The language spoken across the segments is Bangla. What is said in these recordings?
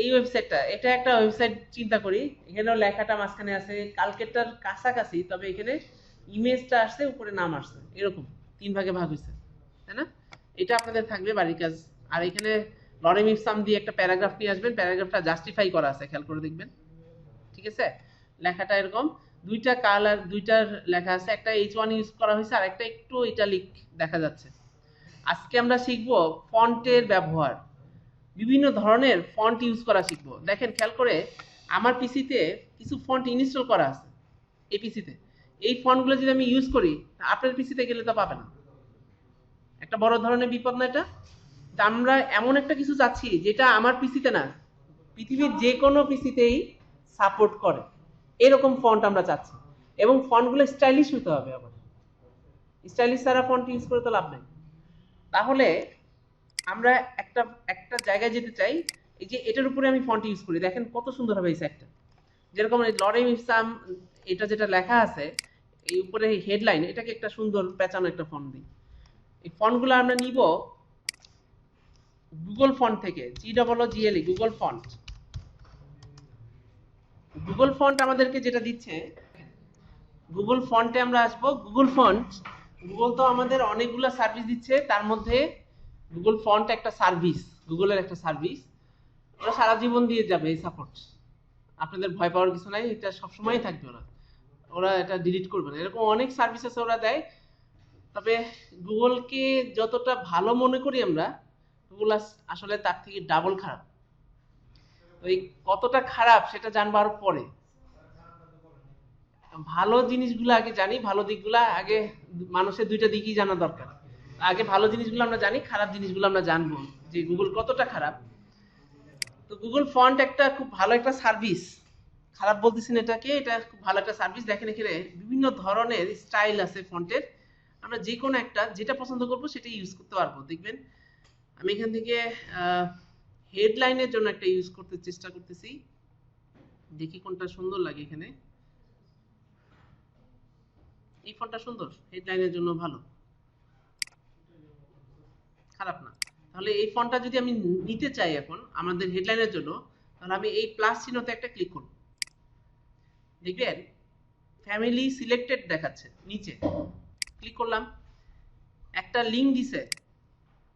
এই ওয়েবসাইটটা, এটা একটা ওয়েবসাইট চিন্তা করি, এখানেও লেখাটা মাঝখানে আছে কালকেরটার কাছাকাছি, তবে এখানে ইমেজটা আসছে উপরে নাম আসছে, এরকম 3 ভাগে ভাগ হয়েছে, তাই না? এটা আপনাদের থাকবে বাড়ির কাজ। আর এখানে লরেম ইপসাম দিয়ে একটা প্যারাগ্রাফ নিয়ে আসবেন, প্যারাগ্রাফটা জাস্টিফাই করা আছে, খেয়াল করে দেখবেন। ঠিক আছে, লেখাটা এরকম দুইটা কালার, দুইটার লেখা আছে, একটা H1 ইউজ করা হয়েছে আর একটা একটু ইটালিক দেখা যাচ্ছে। আজকে আমরা শিখবো ফন্টের ব্যবহার, বিভিন্ন ধরনের ফন্ট ইউজ করা শিখবো। দেখেন খেয়াল করে, আমার পিসিতে কিছু ফন্ট ইনস্টল করা আছে, এই পিসিতে এই ফন্টগুলো যদি আমি ইউজ করি, আপনার পিসিতে গেলে তো পাবে না। একটা বড় ধরনের বিপদ না এটা? তা আমরা এমন একটা কিছু চাচ্ছি যেটা আমার পিসিতে না, পৃথিবীর যে কোনো পিসিতেই সাপোর্ট করে, এরকম ফন্ট আমরা চাচ্ছি। এবং ফন্টগুলো স্টাইলিশ হতে হবে, আবার স্টাইলিশ ছাড়া ফন্ট ইউজ করে তো লাভ নেই। তাহলে আমরা একটা একটা জায়গায় যেতে চাই, এই যে এটার উপরে আমি ফন্ট ইউজ করি, দেখেন কত সুন্দর হবে এই সাইটটা। যেরকম লরেম ইপসাম, এটা যেটা লেখা আছে এই উপরে হেডলাইন, এটাকে একটা সুন্দর পেঁচানো একটা ফন্ট দিই। এই ফন্টগুলো আমরা নিব গুগল ফন্ট থেকে, GOOGLE Google font. Google font আমাদেরকে যেটা দিচ্ছে, গুগল ফন্টে আমরা আসবো। গুগল ফন্ট, গুগল তো আমাদের অনেকগুলো সার্ভিস দিচ্ছে, তার মধ্যে গুগল ফন্ট একটা সার্ভিস, গুগলের একটা সার্ভিস। ওরা সারা জীবন দিয়ে যাবে এই সাপোর্ট, আপনাদের ভয় পাওয়ার কিছু নাই, এটা সবসময় থাকবে। ওরা ওরা এটা ডিলিট করবে না, এরকম অনেক সার্ভিস আছে ওরা দেয়। তবে গুগলকে যতটা ভালো মনে করি আমরা, গুগল আসলে তার থেকে ডাবল খারাপ। ওই কতটা খারাপ সেটা জানবো আরো পরে। ভালো জিনিসগুলো আগে জানি, ভালো দিকগুলা আগে, মানুষের দুইটা দিকই জানা দরকার। আগে ভালো জিনিসগুলো আমরা জানি, খারাপ জিনিসগুলো আমরা জানবো যে গুগল কতটা খারাপ। তো গুগল ফন্ট একটা খুব ভালো একটা সার্ভিস, খারাপ বলতেছি না এটাকে, এটা খুব ভালো একটা সার্ভিস। দেখেন এখানে বিভিন্ন ধরনের স্টাইল আছে ফন্টের, আমরা যে কোনো একটা যেটা পছন্দ করবো সেটা ইউজ করতে পারবো। দেখবেন আমি এখান থেকে হেডলাইনের জন্য একটা ইউজ করতে চেষ্টা করতেছি, দেখি কোনটা সুন্দর লাগে। এখানে এই ফন্টটা সুন্দর, হেডলাইনের জন্য ভালো, খারাপ না। তাহলে এই ফন্টটা যদি আমি নিতে চাই এখন আমাদের হেডলাইনের জন্য, তাহলে আমি এই প্লাস চিহ্নতে একটা ক্লিক করব। দেখবেন ফ্যামিলি সিলেক্টেড দেখাচ্ছে নিচে, ক্লিক করলাম, একটা লিংক দিছে,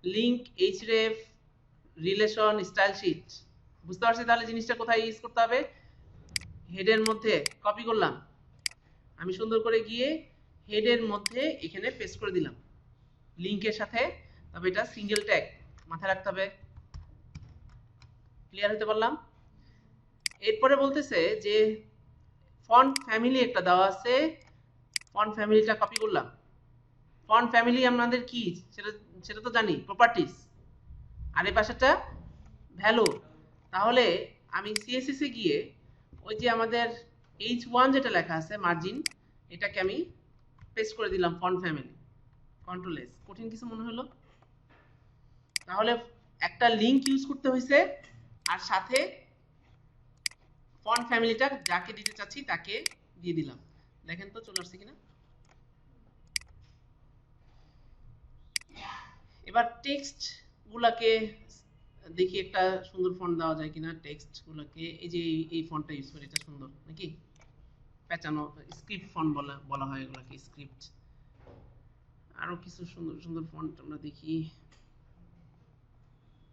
link href relation style sheet. বুঝতে পারছি তাহলে জিনিসটা কোথায় ইউজ করতে হবে। হেডের মধ্যে কপি করলাম, আমি সুন্দর করে গিয়ে হেডের মধ্যে এখানে পেস্ট করে দিলাম লিংকের সাথে। তবে এটা সিঙ্গেল ট্যাগ মাথায় রাখতে হবে। ক্লিয়ার হতে পারলাম? এরপরে বলতেছে যে ফন্ট ফ্যামিলি একটা দেওয়া আছে, ফন্ট ফ্যামিলিটা কপি করলাম। ফন্ট ফ্যামিলি আমাদের কি সেটা সেটা তো জানি, প্রপার্টিজ। আর এই পাশেটা ভ্যালু। তাহলে আমি CSS এ গিয়ে ওই যে আমাদের H1 যেটা লেখা আছে মার্জিন, এটাকে আমি পেস্ট করে দিলাম ফন্ট ফ্যামিলি, কন্ট্রোল S। কঠিন কিছু মনে হলো? তাহলে একটা লিংক ইউজ করতে হয়েছে, আর সাথে ফন্ট ফ্যামিলিটা যাকে দিতে চাচ্ছি তাকে দিয়ে দিলাম। দেখেন তো চলে আসছে কিনা। এবার টেক্সট গুলাকে দেখি একটা সুন্দর ফন্ট দেওয়া যায় কিনা। টেক্সট গুলাকে এই যে এই ফন্টটা ইউজ করি, এটা সুন্দর নাকি? পেঁচানো স্ক্রিপ্ট ফন্ট বলা হয় এগুলাকে, স্ক্রিপ্ট। আরো কিছু সুন্দর সুন্দর ফন্ট আমরা দেখি,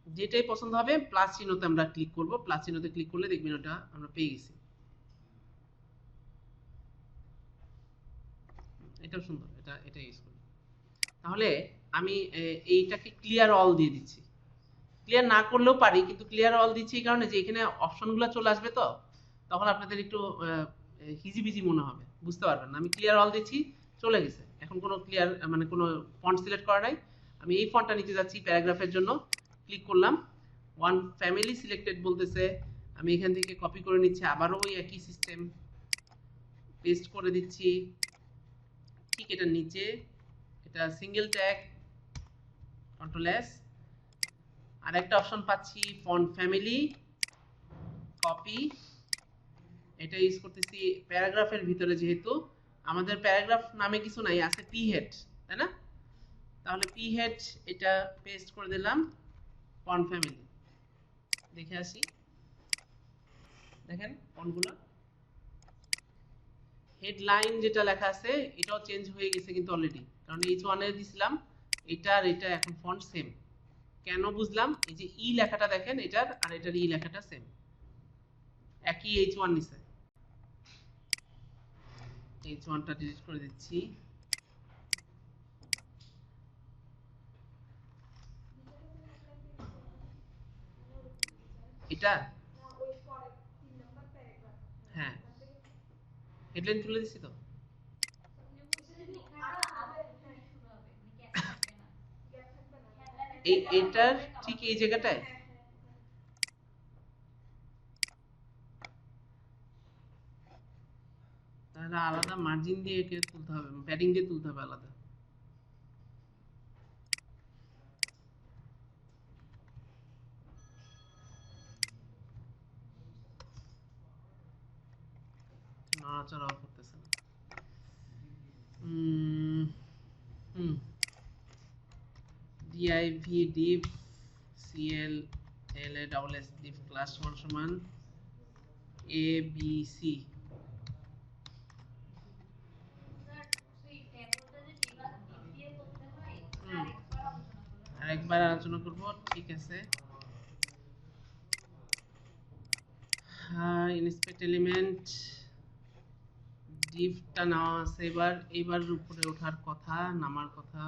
যেটাই পছন্দ হবে প্লাস চিহ্নতে আমরা ক্লিক করব। প্লাস চিহ্নতে ক্লিক করলে দেখবেন ওটা আমরা পেয়ে গেছি। এটাও সুন্দর, এটা ইউজ করি। তাহলে আমি এইটাকে ক্লিয়ার অল দিয়ে দিচ্ছি। ক্লিয়ার না করলেও পারি, কিন্তু ক্লিয়ার অল দিচ্ছি এই কারণে যে এখানে অপশনগুলো চলে আসবে, তো তখন আপনাদের একটু হিজিবিজি মনে হবে, বুঝতে পারবেন না। আমি ক্লিয়ার অল দিচ্ছি, চলে গেছে। এখন কোনো ক্লিয়ার মানে কোনো ফন্ট সিলেক্ট করা নাই। আমি এই ফন্টটা নিতে যাচ্ছি প্যারাগ্রাফের জন্য, ক্লিক করলাম, ওয়ান ফ্যামিলি সিলেক্টেড বলতেছে। আমি এখান থেকে কপি করে নিচ্ছি, আবারও ওই একই সিস্টেম পেস্ট করে দিচ্ছি। ঠিক এটা নিচে, এটা সিঙ্গেল ট্যাগ, কন্ট্রোল S। আর একটা অপশন পাচ্ছি ফন্ট ফ্যামিলি, কপি। এটা ইউজ করতেছি প্যারাগ্রাফের ভিতরে, যেহেতু আমাদের প্যারাগ্রাফ নামে কিছু নাই, আছে পি হেড, তাই না? তাহলে পি হেড এটা পেস্ট করে দিলাম ফন্ট ফ্যামিলি। দেখে আসি, দেখেন ফন্টগুলো, হেডলাইন যেটা লেখা আছে এটাও চেঞ্জ হয়ে গেছে কিন্তু অলরেডি, কারণ H1 এ দিছিলাম এটা আর এটা এখন ফন্ট সেম। কেন বুঝলাম, এই যে ই লেখাটা দেখেন এটার আর এটার ই লেখাটা সেম, একই H1 নিছে। H1টা ডিলিট করে দিচ্ছি। এটা হ্যাঁ হেডলাইন তুলে দিছি তো। এটার ঠিক এই জায়গাটায় তাহলে আলাদা মার্জিন দিয়ে একে তুলতে হবে, প্যাডিং দিয়ে তুলতে হবে আলাদা। নড়াচড়াও করতেছে না। div div cl la double s div class সমান abc। আরেকবার আলোচনা করব, ঠিক আছে। ইনস্পেক্ট এলিমেন্ট ডিভটা নেওয়া আছে, এবার উপরে ওঠার কথা, নামার কথা।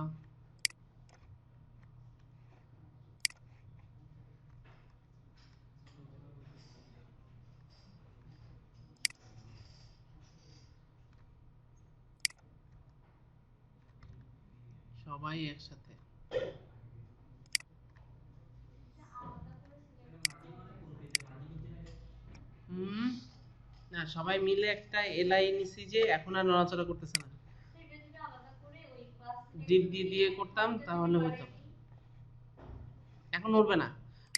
সবাই একসাথে না, সবাই মিলে একটা এলআই নিছি যে এখন আর নড়াচড়া করতেছে না। ডিপ দিয়ে দিয়ে করতাম তাহলে হতো, এখন নড়বে না।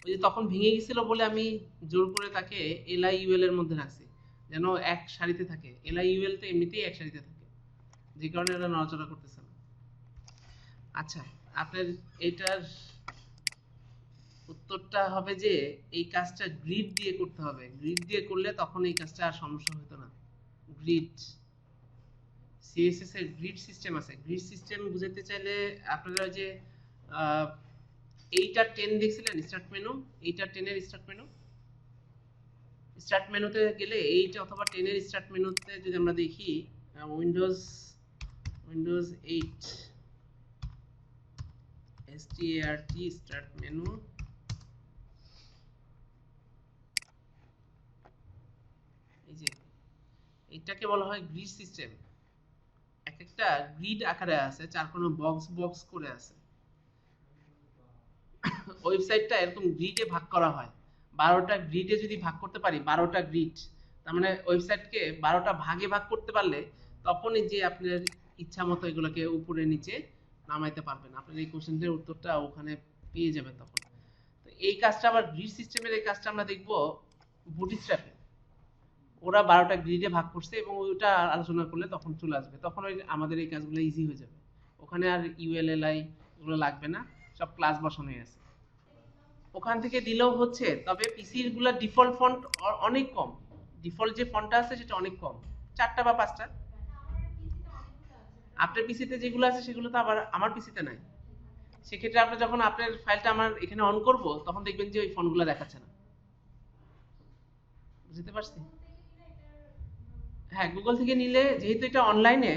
ওই যে তখন ভেঙে গেছিল বলে আমি জোর করে তাকে এলআই ইউএল এর মধ্যে রাখছি, যেন এক সারিতে থাকে। এলআই ইউএল তো এমনিতেই এক সারিতে থাকে, যে কারণে এটা নড়াচড়া করতেছে না। আচ্ছা, আপনার এটার উত্তরটা হবে যে এই কাজটা গ্রিড দিয়ে করতে হবে। গ্রিড দিয়ে করলে তখন এই কাজটা আর সমস্যা হতো না। গ্রিড, সিএসএস এর গ্রিড সিস্টেম আছে। গ্রিড সিস্টেম বুঝাতে চাইলে আপনারা যে এইটা 10 দেখছিলেন স্টার্ট মেনু, এইটা 10 এর স্টার্ট মেনু, স্টার্ট মেনুতে গেলে এইটা অথবা 10 এর স্টার্ট মেনুতে যদি আমরা দেখি উইন্ডোজ 8 start স্টার্ট মেনু, এই যে এটাকে বলা হয় গ্রিড সিস্টেম। এক একটা গ্রিড আকারে আছে, চার কোনো বক্স বক্স করে আছে। ওয়েবসাইটটা এরকম গ্রিডে ভাগ করা হয়। 12টা গ্রিডে যদি ভাগ করতে পারি, 12টা গ্রিড, তার মানে ওয়েবসাইটকে 12টা ভাগে ভাগ করতে পারলে তখনই যে আপনার ইচ্ছা মতো এগুলোকে উপরে নিচে নামাইতে পারবেন। আপনার এই কোশ্চেনের উত্তরটা ওখানে পেয়ে যাবেন তখন। তো এই কাজটা আবার গ্রিড সিস্টেমের এই কাজটা আমরা দেখব বুটস্ট্র্যাপে। ওরা 12টা গ্রিডে ভাগ করছে এবং ওইটা আলোচনা করলে তখন চলে আসবে, তখন ওই আমাদের এই কাজগুলো ইজি হয়ে যাবে। ওখানে আর ইউএলএলআই এগুলো লাগবে না, সব ক্লাস বসানোই আছে। ওখান থেকে দিলেও হচ্ছে, তবে পিসির গুলা ডিফল্ট ফন্ট অনেক কম। ডিফল্ট যে ফন্টটা আছে সেটা অনেক কম, 4টা বা 5টা। আপনার পিসিতে যেগুলো আছে সেগুলো তো আবার আমার পিসিতে নাই। সেক্ষেত্রে আপনি যখন আপনার ফাইলটা আমার এখানে অন করব তখন দেখবেন যে ওই ফন্টগুলো দেখাচ্ছে না। বুঝতে পারছি? হ্যাঁ, গুগল থেকে নিলে যেহেতু এটা অনলাইনে,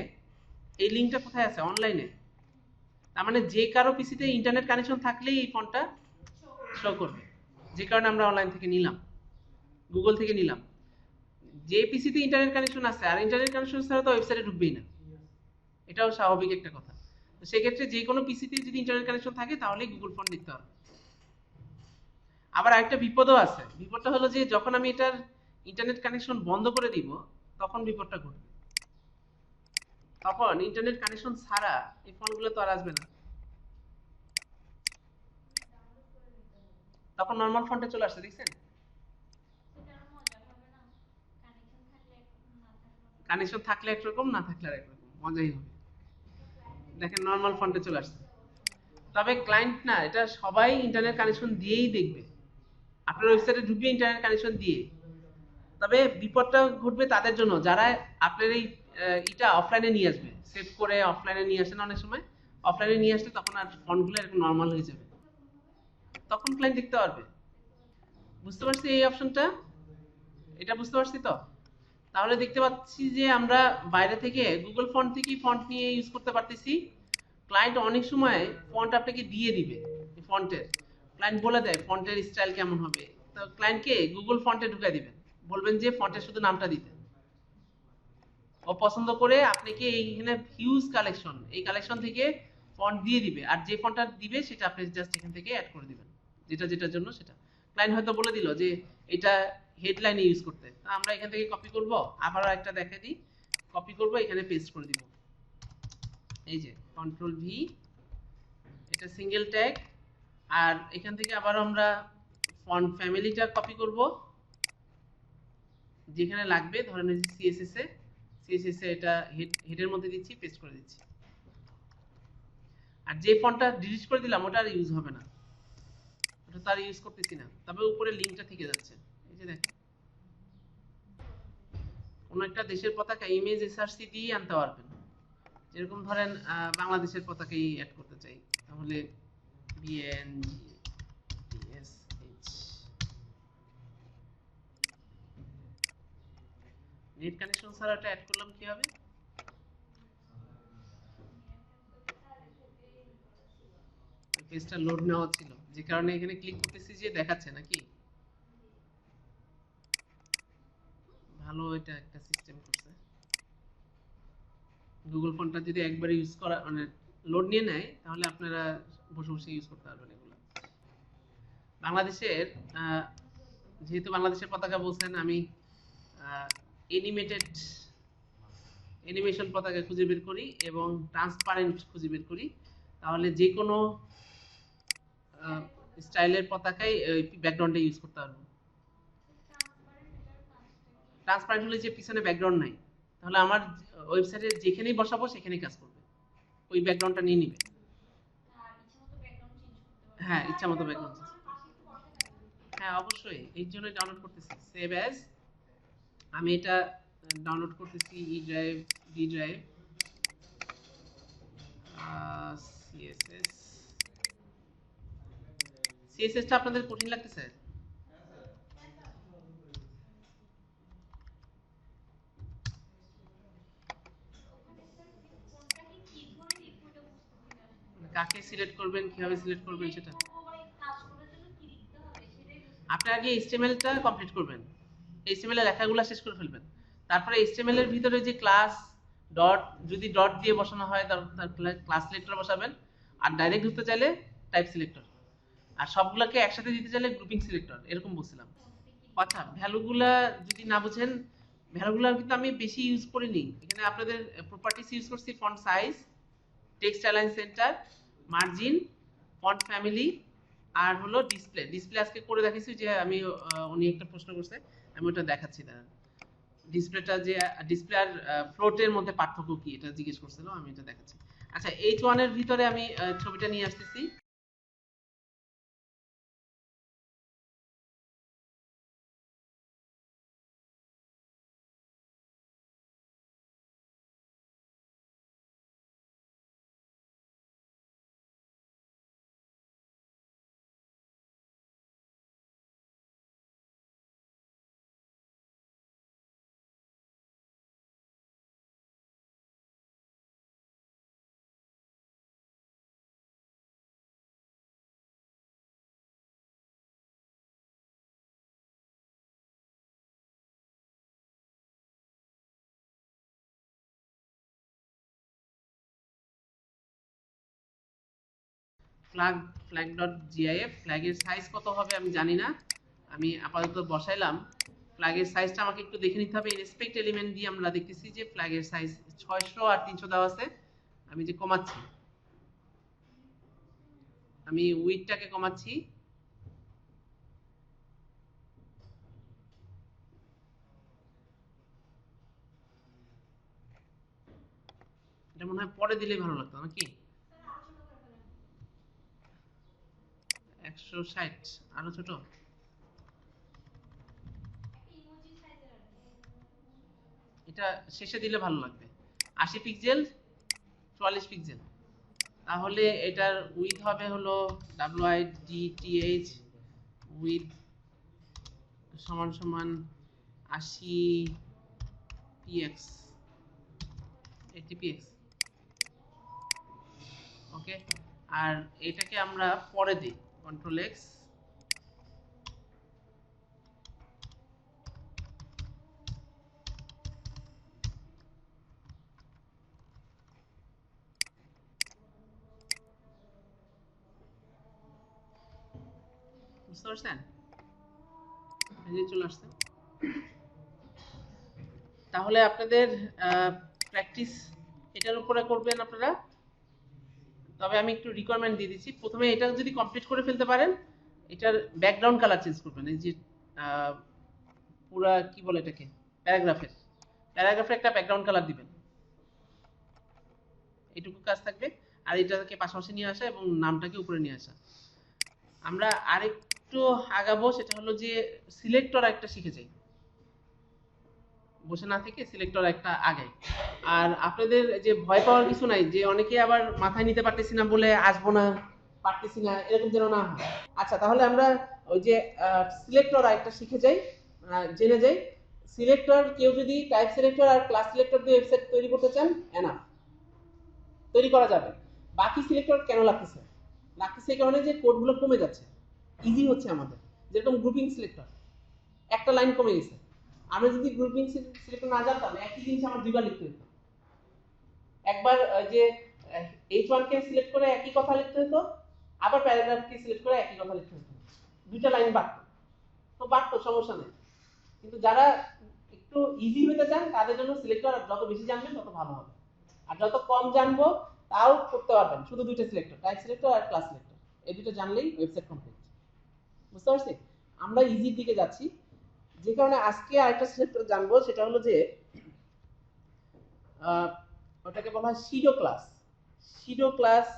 এই লিঙ্কটা কোথায় আছে? অনলাইনে। তার মানে যে কারো পিসিতে ইন্টারনেট কানেকশন থাকলেই এই ফন্টটা শো করবে, যে কারণে আমরা অনলাইন থেকে নিলাম, গুগল থেকে নিলাম। যে পিসিতে ইন্টারনেট কানেকশন আছে আর ইন্টারনেট কানেকশন ছাড়া তো ওয়েবসাইটে ঢুকবেই না, এটাও স্বাভাবিক একটা কথা। তো সেক্ষেত্রে যে কোনো পিসিতে যদি ইন্টারনেট কানেকশন থাকে তাহলে গুগল ফন্ট দেখতে হবে। আবার আরেকটা বিপদও আছে। বিপদটা হলো যে যখন আমি এটার ইন্টারনেট কানেকশন বন্ধ করে দিব তখন বিপদটা ঘটবে। তখন ইন্টারনেট কানেকশন ছাড়া এই ফন্টগুলো তো আর আসবে না, তখন নরমাল ফন্টে চলে আসছে। দেখছেন? কানেকশন থাকলে একরকম, না থাকলে আর একরকম, মজাই হবে। দেখেন নরমাল ফন্টে চলে আসছে। তবে ক্লায়েন্ট না, এটা সবাই ইন্টারনেট কানেকশন দিয়েই দেখবে। আপনার ওয়েবসাইটে ঢুকবে ইন্টারনেট কানেকশন দিয়ে, তবে বিপদটা ঘটবে তাদের জন্য যারা আপনার এই এটা অফলাইনে নিয়ে আসবে, সেভ করে অফলাইনে নিয়ে আসেন অনেক সময়। অফলাইনে নিয়ে আসলে তখন আর ফন্টগুলো এরকম নর্মাল হয়ে যাবে, তখন ক্লায়েন্ট দেখতে পারবে। বুঝতে পারছি এই অপশনটা, এটা বুঝতে পারছি তো। তাহলে দেখতে পাচ্ছি যে আমরা বাইরে থেকে গুগল ফন্ট থেকে ফন্ট নিয়ে ইউজ করতে পারতেছি। ক্লায়েন্ট অনেক সময় ফন্ট আপনাকে দিয়ে দিবে, ফন্টের ক্লায়েন্ট বলে দেয় ফন্টের স্টাইল কেমন হবে, তো ক্লায়েন্টকে গুগল ফন্টে ঢুকাই দিবেন, বলবেন যে ফন্টের শুধু নামটা দিতে। ও পছন্দ করে আপনাকে এইখানে হিউজ কালেকশন, এই কালেকশন থেকে ফন্ট দিয়ে দিবে, আর যে ফন্টটা দিবে সেটা আপনি জাস্ট এখান থেকে অ্যাড করে দিবেন, যেটা যেটার জন্য সেটা। ক্লায়েন্ট হয়তো বলে দিল যে এটা হেডলাইনে ইউজ করতে, আমরা এখান থেকে কপি করব, আবারও একটা দেখে দিই, কপি করব, এখানে পেস্ট করে দিব। এই যে কন্ট্রোল ভি, এটা সিঙ্গেল ট্যাগ। আর এখান থেকে আবার আমরা ফন্ট ফ্যামিলিটা কপি করব, যেখানে লাগবে ধরেন এই যে সিএসএস এ, সিএসএস এ এটা হেডের মধ্যে দিচ্ছি, পেস্ট করে দিচ্ছি। আর যে ফন্টটা ডিলিট করে দিলাম ওটা আর ইউজ হবে না, ওটা তার ইউজ করতেছি না, তবে উপরে লিংকটা থেকে যাচ্ছে। এই যে দেখেন, কোন একটা দেশের পতাকা ইমেজ এসআরসি দিয়ে আনতে পারবেন। যেরকম ধরেন বাংলাদেশের পতাকাই অ্যাড করতে চাই, তাহলে বিএনজিএসএইচ। নেট কানেকশন ছাড়া এটা অ্যাড করলাম কি হবে? পেজটা লোড নেওয়া ছিল, যে কারণে এখানে ক্লিক করতেছি যে দেখাচ্ছে নাকি। ভালো, এটা একটা সিস্টেম করছে গুগল ফন্টটা, যদি একবার ইউজ করা মানে লোড নিয়ে নেয় তাহলে আপনারা বসে বসে ইউজ করতে পারবেন এগুলো। বাংলাদেশের যেহেতু বাংলাদেশের পতাকা বলছেন, আমি এনিমেটেড অ্যানিমেশন পতাকা খুঁজে বের করি এবং ট্রান্সপারেন্ট খুঁজে বের করি, তাহলে যে কোনো স্টাইলের পতাকায় ব্যাকগ্রাউন্ডে ইউজ করতে পারবো। ট্রান্সপারেন্ট হলে যে পিছনে ব্যাকগ্রাউন্ড নাই, তাহলে আমার ওয়েবসাইটে যেখানেই বসাবো সেখানেই কাজ করবে, ওই ব্যাকগ্রাউন্ডটা নিয়ে নিবে। হ্যাঁ, ইচ্ছা মতো ব্যাকগ্রাউন্ড। হ্যাঁ অবশ্যই, এই জন্য ডাউনলোড করতেছি সেভ অ্যাজ। আমি এটা ডাউনলোড করতেছি E drive, D drive, CSS. সিএসএসটা আপনাদের কঠিন লাগতেছে? কাকে সিলেক্ট করবেন, কিভাবে সিলেক্ট করবেন সেটা আপনি আগে এইচটিএমএলটা কমপ্লিট করবেন, এইচটিএমএল এর লেখাগুলো শেষ করে ফেলবেন, তারপরে এইচটিএমএল এর ভিতরে যে ক্লাস ডট, যদি ডট দিয়ে বসানো হয় তাহলে ক্লাস সিলেক্টর বসাবেন, আর ডাইরেক্ট ঢুকতে চাইলে টাইপ সিলেক্টর, আর সবগুলোকে একসাথে দিতে চাইলে গ্রুপিং সিলেক্টর, এরকম বলছিলাম। আচ্ছা, ভ্যালুগুলা যদি না বুঝেন, ভ্যালুগুলা কিন্তু আমি বেশি ইউজ করিনি এখানে। আপনাদের প্রপার্টিস ইউজ করছি, font size, text align centre, margin, font family, আর হলো ডিসপ্লে। ডিসপ্লে আজকে করে দেখাচ্ছি, যে আমি উনি একটা প্রশ্ন করছে, আমি ওটা দেখাচ্ছি। না ডিসপ্লেটা যে ডিসপ্লে আর ফ্লোটের মধ্যে পার্থক্য কি, এটা জিজ্ঞেস করছিল, আমি এটা দেখাচ্ছি। আচ্ছা, H1 এর ভিতরে আমি ছবিটা নিয়ে আসতেছি। ফ্ল্যাগ, ফ্ল্যাগ ডট জিআইএফ, ফ্ল্যাগের সাইজ কত হবে আমি জানি না, আমি আপাতত বসাইলাম। ফ্ল্যাগের সাইজটা আমাকে একটু দেখে নিতে হবে। ইনস্পেক্ট এলিমেন্ট দিয়ে আমরা দেখতেছি যে ফ্ল্যাগের সাইজ 600 আর 300 দেওয়া আছে। আমি যে কমাচ্ছি, আমি উইডটাকে কমাচ্ছি, এটা মনে হয় পরে দিলেই ভালো লাগতো নাকি। 160, আরো ছোট। এটা শেষে দিলে ভালো লাগবে। 80 পিক্সেল 44 পিক্সেল। তাহলে এটার উইথ হবে হলো width উইথ সমান সমান 80 px 80 px। ওকে, আর এটাকে আমরা পরে দিই কন্ট্রোল এক্স, বুঝতে পারছেন? এই যে চলে আসছে। তাহলে আপনাদের প্র্যাকটিস এটার উপরে করবেন আপনারা। তবে আমি একটু রিকোয়ারমেন্ট দিয়ে দিচ্ছি, প্রথমে এটা যদি কমপ্লিট করে ফেলতে পারেন, এটার ব্যাকগ্রাউন্ড কালার চেঞ্জ করবেন। এই যে পুরা কি বলে এটাকে, প্যারাগ্রাফের একটা ব্যাকগ্রাউন্ড কালার দিবেন, এইটুকু কাজ থাকবে। আর এটাকে পাশাপাশি নিয়ে আসা এবং নামটাকে উপরে নিয়ে আসা। আমরা আরেকটু আগাবো, সেটা হলো যে সিলেক্টর একটা শিখে যাই, বসে না থেকে সিলেক্টর একটা আগে। আর আপনাদের যে ভয় পাওয়ার কিছু নাই, যে অনেকে আবার মাথায় নিতে পারতেছি না বলে আসবো না, পারতেছি না, এরকম যেন না হয়। আচ্ছা, তাহলে আমরা ওই যে সিলেক্টর একটা শিখে যাই, জেনে যাই। সিলেক্টর, কেউ যদি টাইপ সিলেক্টর আর ক্লাস সিলেক্টর দিয়ে ওয়েবসাইট তৈরি করতে চান, এনাফ তৈরি করা যাবে। বাকি সিলেক্টর কেন লাগতেছে? লাগতেছে এই কারণে যে কোডগুলো কমে যাচ্ছে, ইজি হচ্ছে আমাদের। যেরকম গ্রুপিং সিলেক্টর, একটা লাইন কমে গেছে। আমরা যদি গ্রুপিং সিলেক্টর না জানতাম, একই জিনিস আমার দুইবার লিখতে হতো। একবার যে H1 কে সিলেক্ট করে একই কথা লিখতে হতো, আবার প্যারাগ্রাফ কে সিলেক্ট করে একই কথা লিখতে হতো, দুইটা লাইন বাড়তো। তো বাড়তো, সমস্যা নেই। কিন্তু যারা একটু ইজি হতে চান, তাদের জন্য সিলেক্টর যত বেশি জানবেন তত ভালো হবে। আর যত কম জানবো তাও করতে পারবেন, শুধু দুইটা সিলেক্টর, টাইপ সিলেক্টর আর ক্লাস সিলেক্টর, এই দুটো জানলেই ওয়েবসাইট কমপ্লিট। বুঝতে পারছি? আমরা ইজির দিকে যাচ্ছি, যে কারণে আজকে আরেকটা সিলেক্টর জানবো, সেটা হলো যে ওটাকে বলা হয় pseudo class. Pseudo class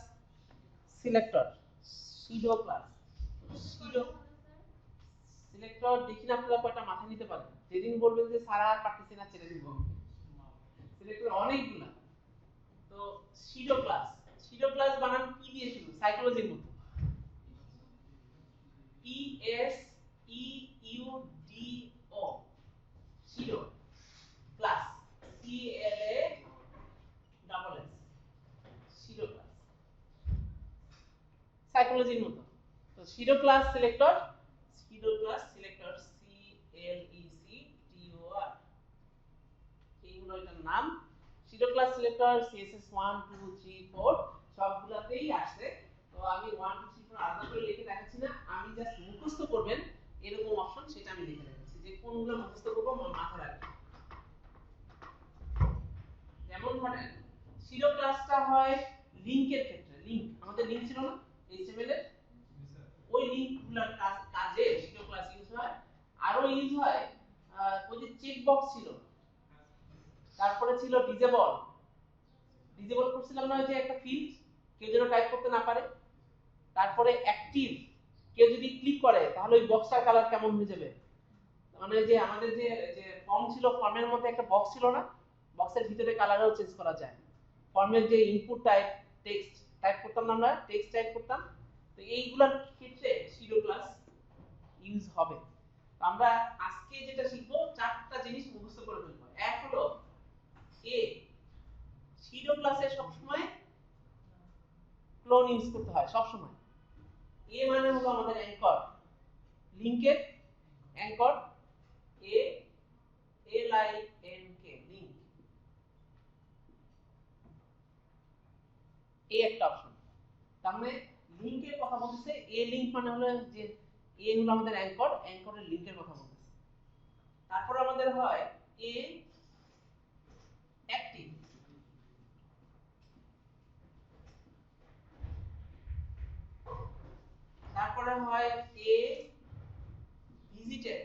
selector, pseudo class, pseudo selector. দেখি না আপনারা কয়টা মাথা নিতে পারেন। যেদিন বলবেন যে সারা আর পারতেছি না, ছেড়ে দিব। সিলেক্টর অনেকগুলা। তো শিডো ক্লাস, শিডো ক্লাস বানান কি দিয়ে শুরু? সাইকোলজির মতো, E S E U D O, pseudo class, C L A double S, pseudo class, সাইকোলজির মতো। তো pseudo class selector, pseudo class selector, C L E C T O R, এইগুলো এটার নাম। শিডো ক্লাস সিলেক্টর সিএসএস 1 2 3 4 সবগুলাতেই আসছে। তো আমি 1 2 3 4 আলাদা করে লিখে দেখাচ্ছি না, আমি জাস্ট মুখস্থ করবেন এরকম অপশন, সেটা আমি লিখে দেখাচ্ছি যে কোনগুলো মুখস্থ করব, মাথায় রাখবেন। যেমন ধরেন শিডো ক্লাসটা হয় লিংকের ক্ষেত্রে। লিংক, আমাদের লিংক ছিল না এইচটিএমএল এর, ওই লিংকগুলোর কাজে শিডো ক্লাস ইউজ হয়। আরো ইউজ হয় ওই যে চেক বক্স ছিল, তারপরে ছিল ডিজেবল। ডিজেবল করছিলাম না, যে একটা ফিল্ড কেউ যেন টাইপ করতে না পারে। তারপরে অ্যাক্টিভ, কেউ যদি ক্লিক করে তাহলে ওই বক্সটার কালার কেমন হয়ে যাবে। মানে যে আমাদের যে যে ফর্ম ছিল, ফর্মের মধ্যে একটা বক্স ছিল না, বক্সের ভিতরে কালারও চেঞ্জ করা যায়। ফর্মের যে ইনপুট টাইপ, টেক্সট টাইপ করতাম না, আমরা টেক্সট টাইপ করতাম। তো এইগুলোর ক্ষেত্রে শিডো ক্লাস ইউজ হবে। তো আমরা আজকে যেটা শিখবো, চারটা জিনিস মুখস্থ করে ফেলবো। এক হলো এ, শিডো ক্লাসে সবসময় ক্লোন ইউজ করতে হয় সবসময়। এ মানে হলো আমাদের অ্যাঙ্কর, লিংকের anchor, A L I N K, link, এই একটা অপশন। তার মানে লিংকের কথা বলতেছে, এ লিংক মানে হলো যে এ হলো আমাদের অ্যাঙ্কর, অ্যাঙ্করের লিংকের কথা বলতেছে। তারপর আমাদের হয় এ অ্যাক্টিভ, তারপরে হয় এ ভিজিটেড,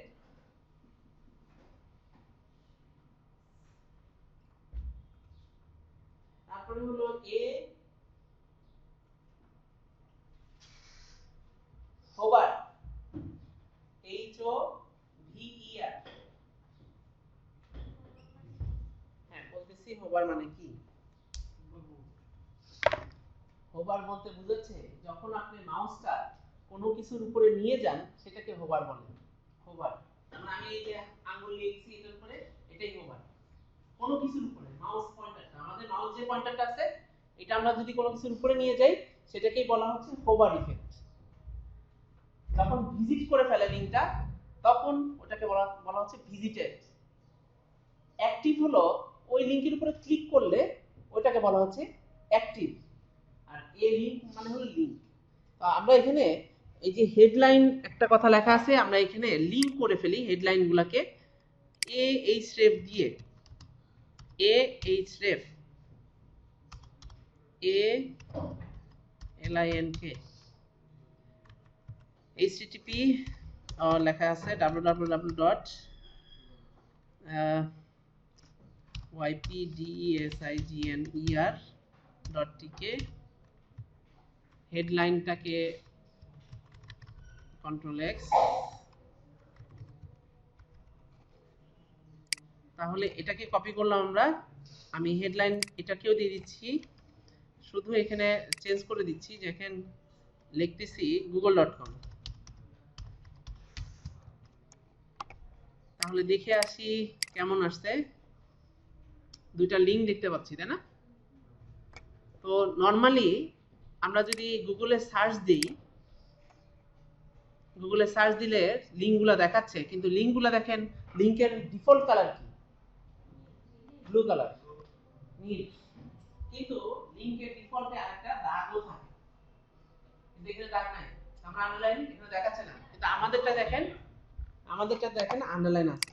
তারপরে হলো A hover, H O V E R, hover মানে কি? হোভার বলতে বুঝাচ্ছে যখন আপনি মাউসটা কোনো কিছুর উপরে নিয়ে যান সেটাকে হোভার বলে। হোভার মানে আমি এই যে আঙ্গুল লিখছি এটার উপরে, এটাই হোভার। কোনো কিছুর উপরে মাউস পয়েন্টারটা, আমাদের মাউস যে পয়েন্টারটা আছে এটা আমরা যদি কোনো কিছুর উপরে নিয়ে যাই সেটাকেই বলা হচ্ছে হোভার ইফেক্ট। যখন ভিজিট করে ফেলে লিংকটা তখন ওটাকে বলা হচ্ছে ভিজিটেড। অ্যাক্টিভ হলো ওই লিংকের উপরে ক্লিক করলে ওটাকে বলা হচ্ছে অ্যাক্টিভ। আর এ লিংক মানে হলো লিংক। তো আমরা এখানে এই যে হেডলাইন একটা কথা লেখা আছে, আমরা এখানে লিংক করে ফেলি হেডলাইনগুলোকে এ এইচ রেফ দিয়ে, A H ref, A L I N K, http লেখা আছে www.ypdesigner.tk, হেডলাইনটাকে কন্ট্রোল এক্স। তাহলে এটাকে কপি করলাম আমরা, আমি হেডলাইন এটাকেও দিয়ে দিচ্ছি, শুধু এখানে চেঞ্জ করে দিচ্ছি, যেখানে লিখতেছি google.com। তাহলে দেখে আসি কেমন আসছে। দুইটা লিংক দেখতে পাচ্ছি তাই না? তো নরমালি আমরা যদি গুগলে সার্চ দিই, গুগলে সার্চ দিলে লিংকগুলো দেখাচ্ছে, কিন্তু লিংকগুলো দেখেন লিংকের ডিফল্ট কালার কি? ব্লু কালার, নীল। কিন্তু লিংকের ডিফল্টে আরেকটা দাগও থাকে, কিন্তু এখানে দাগ নাই, আমরা আন্ডারলাইন এখানে দেখাচ্ছে না, কিন্তু আমাদেরটা দেখেন আন্ডারলাইন আছে।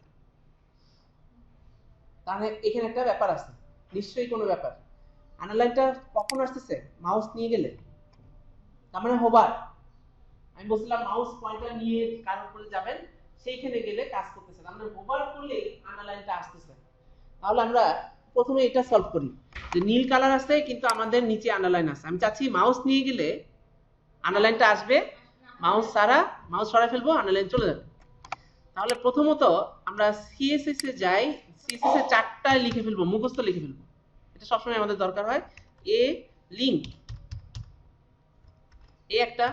তাহলে এখানে একটা ব্যাপার আছে, নিশ্চয়ই কোনো ব্যাপার। আন্ডারলাইনটা কখন আসতেছে? মাউস নিয়ে গেলে, তার মানে হোভার। আমি বলছিলাম মাউস পয়েন্টার নিয়ে কার উপরে যাবেন সেইখানে গেলে কাজ করতেছে, আমরা হোভার করলে আন্ডারলাইনটা আসতেছে। তাহলে আমরা প্রথমে এটা সলভ করি যে নীল কালার আছে কিন্তু আমাদের নিচে আন্ডারলাইন আছে, আমি চাচ্ছি মাউস নিয়ে গেলে আন্ডারলাইনটা আসবে, মাউস সরাই ফেলবো, আন্ডারলাইন চলে যাবে। তাহলে প্রথমত আমরা সিএসএস এ যাই, সিএসএস এ চারটায় লিখে ফেলবো, মুখস্থ লিখে ফেলবো, এটা সবসময় আমাদের দরকার হয়। এ লিংক, এ একটা,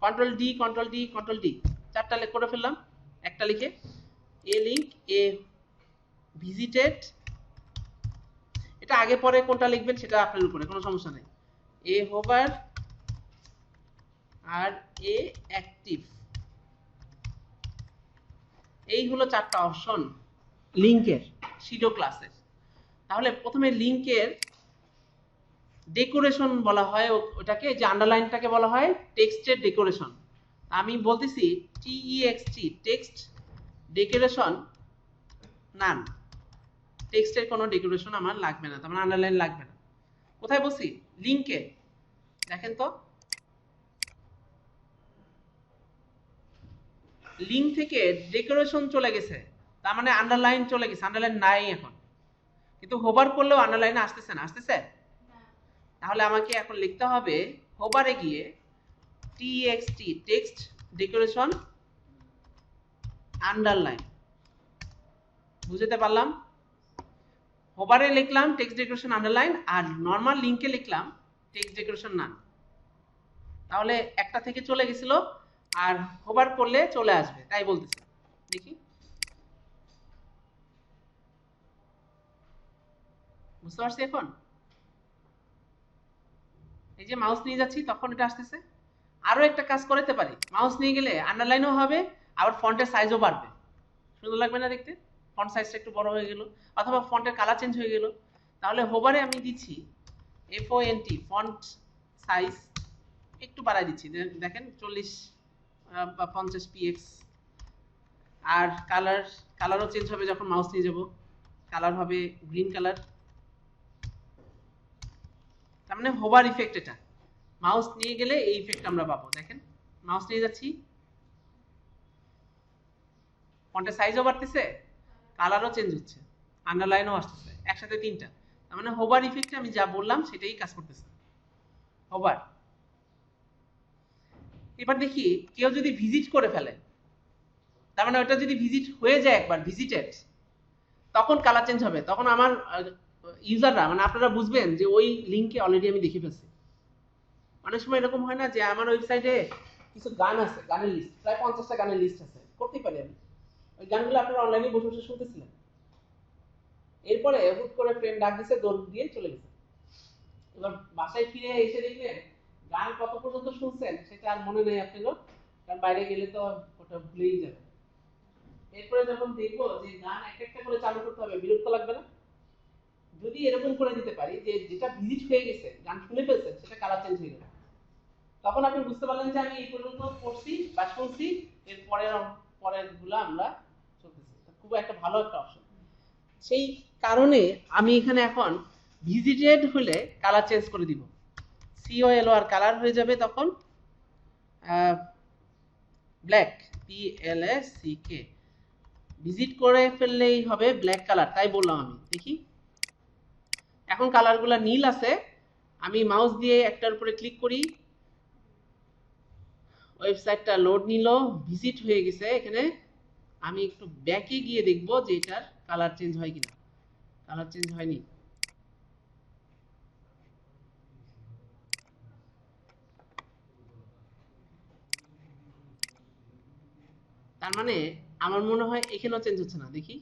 control D control D control D, চারটা করে ফেললাম একটা লিখে। এ লিংক, এ ভিজিটেড, এটা আগে পরে কোনটা লিখবেন সেটা আপনার উপরে, কোনো সমস্যা নেই। এ হোভার আর এ অ্যাক্টিভ, এই হলো চারটা অপশন লিংকের শিডো ক্লাসের। তাহলে প্রথমে লিংকের ডেকোরেশন বলা হয় ওটাকে, যে আন্ডারলাইনটাকে বলা হয় টেক্সটের ডেকোরেশন। আমি বলতেছি TEXT, টেক্সট ডেকোরেশন নান, টেক্সটের কোনো ডেকোরেশন আমার লাগবে না, তার মানে আন্ডারলাইন লাগবে না। কোথায় বলছি? লিংকে। দেখেন তো লিংক থেকে ডেকোরেশন চলে গেছে, তার মানে আন্ডারলাইন চলে গেছে, আন্ডারলাইন নাই এখন। কিন্তু হোভার করলেও আন্ডারলাইন আসতেছে না, আসতেছে? তাহলে আমাকে এখন লিখতে হবে হোভারে গিয়ে TXT, টেক্সট ডেকোরেশন আন্ডারলাইন। বুঝতে পারলাম? হোভারে লিখলাম টেক্সট ডেকোরেশন আন্ডারলাইন, আর নর্মাল লিংকে লিখলাম টেক্সট ডেকোরেশন নান। তাহলে একটা থেকে চলে গেছিল, আর হোভার করলে চলে আসবে, তাই বলতেছে। দেখি, বুঝতে পারছি এখন? এই যে মাউস নিয়ে যাচ্ছি তখন এটা আসতেছে। আরো একটা কাজ করতে পারি, মাউস নিয়ে গেলে আন্ডারলাইনও হবে, আবার ফন্টের সাইজও বাড়বে, সুন্দর লাগবে না দেখতে? ফন্ট সাইজটা একটু বড় হয়ে গেল, অথবা ফন্টের কালার চেঞ্জ হয়ে গেল। তাহলে হোভারে আমি দিচ্ছি FONT, ফন্ট সাইজ একটু বাড়াই দিচ্ছি, দেখেন 40 বা 50 px। আর কালারও চেঞ্জ হবে যখন মাউস নিয়ে যাব, কালার হবে গ্রিন কালার। তার মানে হোভার ইফেক্ট, এটা মাউস নিয়ে গেলে এই ইফেক্ট আমরা পাবো। দেখেন মাউস নিয়ে যাচ্ছি, ফন্টের সাইজও বাড়তেছে, কালারও চেঞ্জ হচ্ছে, আন্ডারলাইনও আসতেছে, একসাথে তিনটা। তার মানে হোভার ইফেক্টে আমি যা বললাম সেটাই কাজ করতেছে, হোভার। এবার দেখি কেউ যদি ভিজিট করে ফেলে, তার মানে ওটা যদি ভিজিট হয়ে যায় একবার, ভিজিটেড, তখন কালার চেঞ্জ হবে, তখন আমার ইউজাররা মানে আপনারা বুঝবেন যে ওই লিঙ্কে অলরেডি আমি দেখে ফেলছি। অনেক সময় এরকম হয় না যে আমার ওয়েবসাইটে কিছু গান আছে, গানের লিস্ট প্রায় 50টা গানের লিস্ট আছে, করতেই পারি আমি, ওই গানগুলো আপনারা অনলাইনে বসে বসে শুনতেছিলেন, এরপরে হুট করে ফ্রেন্ড ডাক দিছে, দৌড় দিয়ে চলে গেছে। এবার বাসায় ফিরে এসে দেখলেন গান কত পর্যন্ত শুনছেন সেটা আর মনে নেই আপনারও, কারণ বাইরে গেলে তো ওটা ভুলেই যাবে। এরপরে যখন দেখবো যে গান এক একটা করে চালু করতে হবে, বিরক্ত লাগবে না? যদি এরকম করে দিতে পারি যে যেটা ভিজিট হয়ে গেছে, গান শুনে ফেলছেন, সেটা কালার চেঞ্জ হয়ে গেল, তখন আপনি বুঝতে পারলেন যে আমি এই পর্যন্ত পড়ছি বা শুনছি, এর পরের গুলা আমরা চলতেছি। খুব একটা ভালো একটা অপশন। সেই কারণে আমি এখানে এখন ভিজিটেড হলে কালার চেঞ্জ করে দিব, COLO আর কালার হয়ে যাবে তখন ব্ল্যাক, PLACK। ভিজিট করে ফেললেই হবে ব্ল্যাক কালার, তাই বললাম আমি। দেখি এখন কালারগুলো নীল আছে, আমি মাউস দিয়ে একটার উপরে ক্লিক করি, ওয়েবসাইটটা লোড নিল, ভিজিট হয়ে গেছে। এখানে আমি একটু ব্যাকে গিয়ে দেখব যে এটার কালার চেঞ্জ হয় কিনা। কালার চেঞ্জ হয়নি, তার মানে আমার মনে হয় এখানেও চেঞ্জ হচ্ছে না। দেখি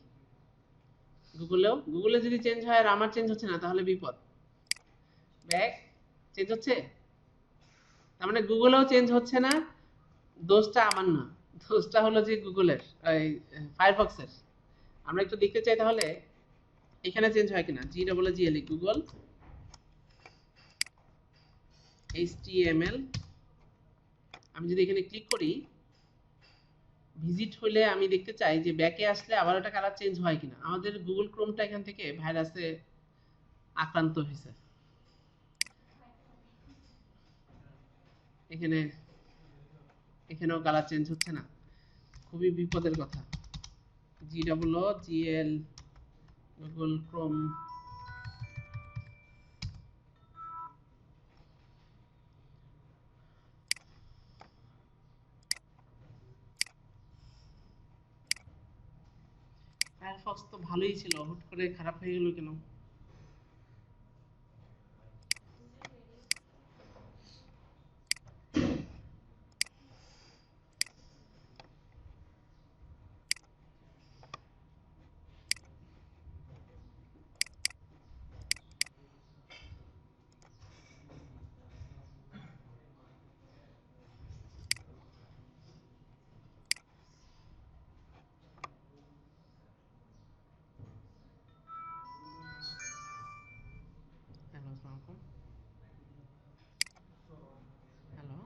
গুগলে যদি চেঞ্জ হয় আর আমার চেঞ্জ হচ্ছে না, তাহলে বিপদ। ব্যাক, চেঞ্জ হচ্ছে, তার মানে গুগলেও চেঞ্জ হচ্ছে না। দোষটা আমার না, দোষটা হলো যে গুগলের, ফায়ারফক্সের। আমরা একটু দেখতে চাই তাহলে এখানে চেঞ্জ হয় কিনা। GGLE গুগল HTML, আমি যদি এখানে ক্লিক করি, ভিজিট হলে আমি দেখতে চাই যে ব্যাকে আসলে আবার একটা কালার চেঞ্জ হয় কিনা। আমাদের গুগল ক্রোমটা এখান থেকে ভাইরাসে আক্রান্ত হয়েছে, এখানেও কালার চেঞ্জ হচ্ছে না, খুবই বিপদের কথা। GGL গুগল ক্রোম, ফায়ারফক্স তো ভালোই ছিল, হুট করে খারাপ হয়ে গেল কেন? হ্যালো, আসসালামু আলাইকুম। হ্যালো,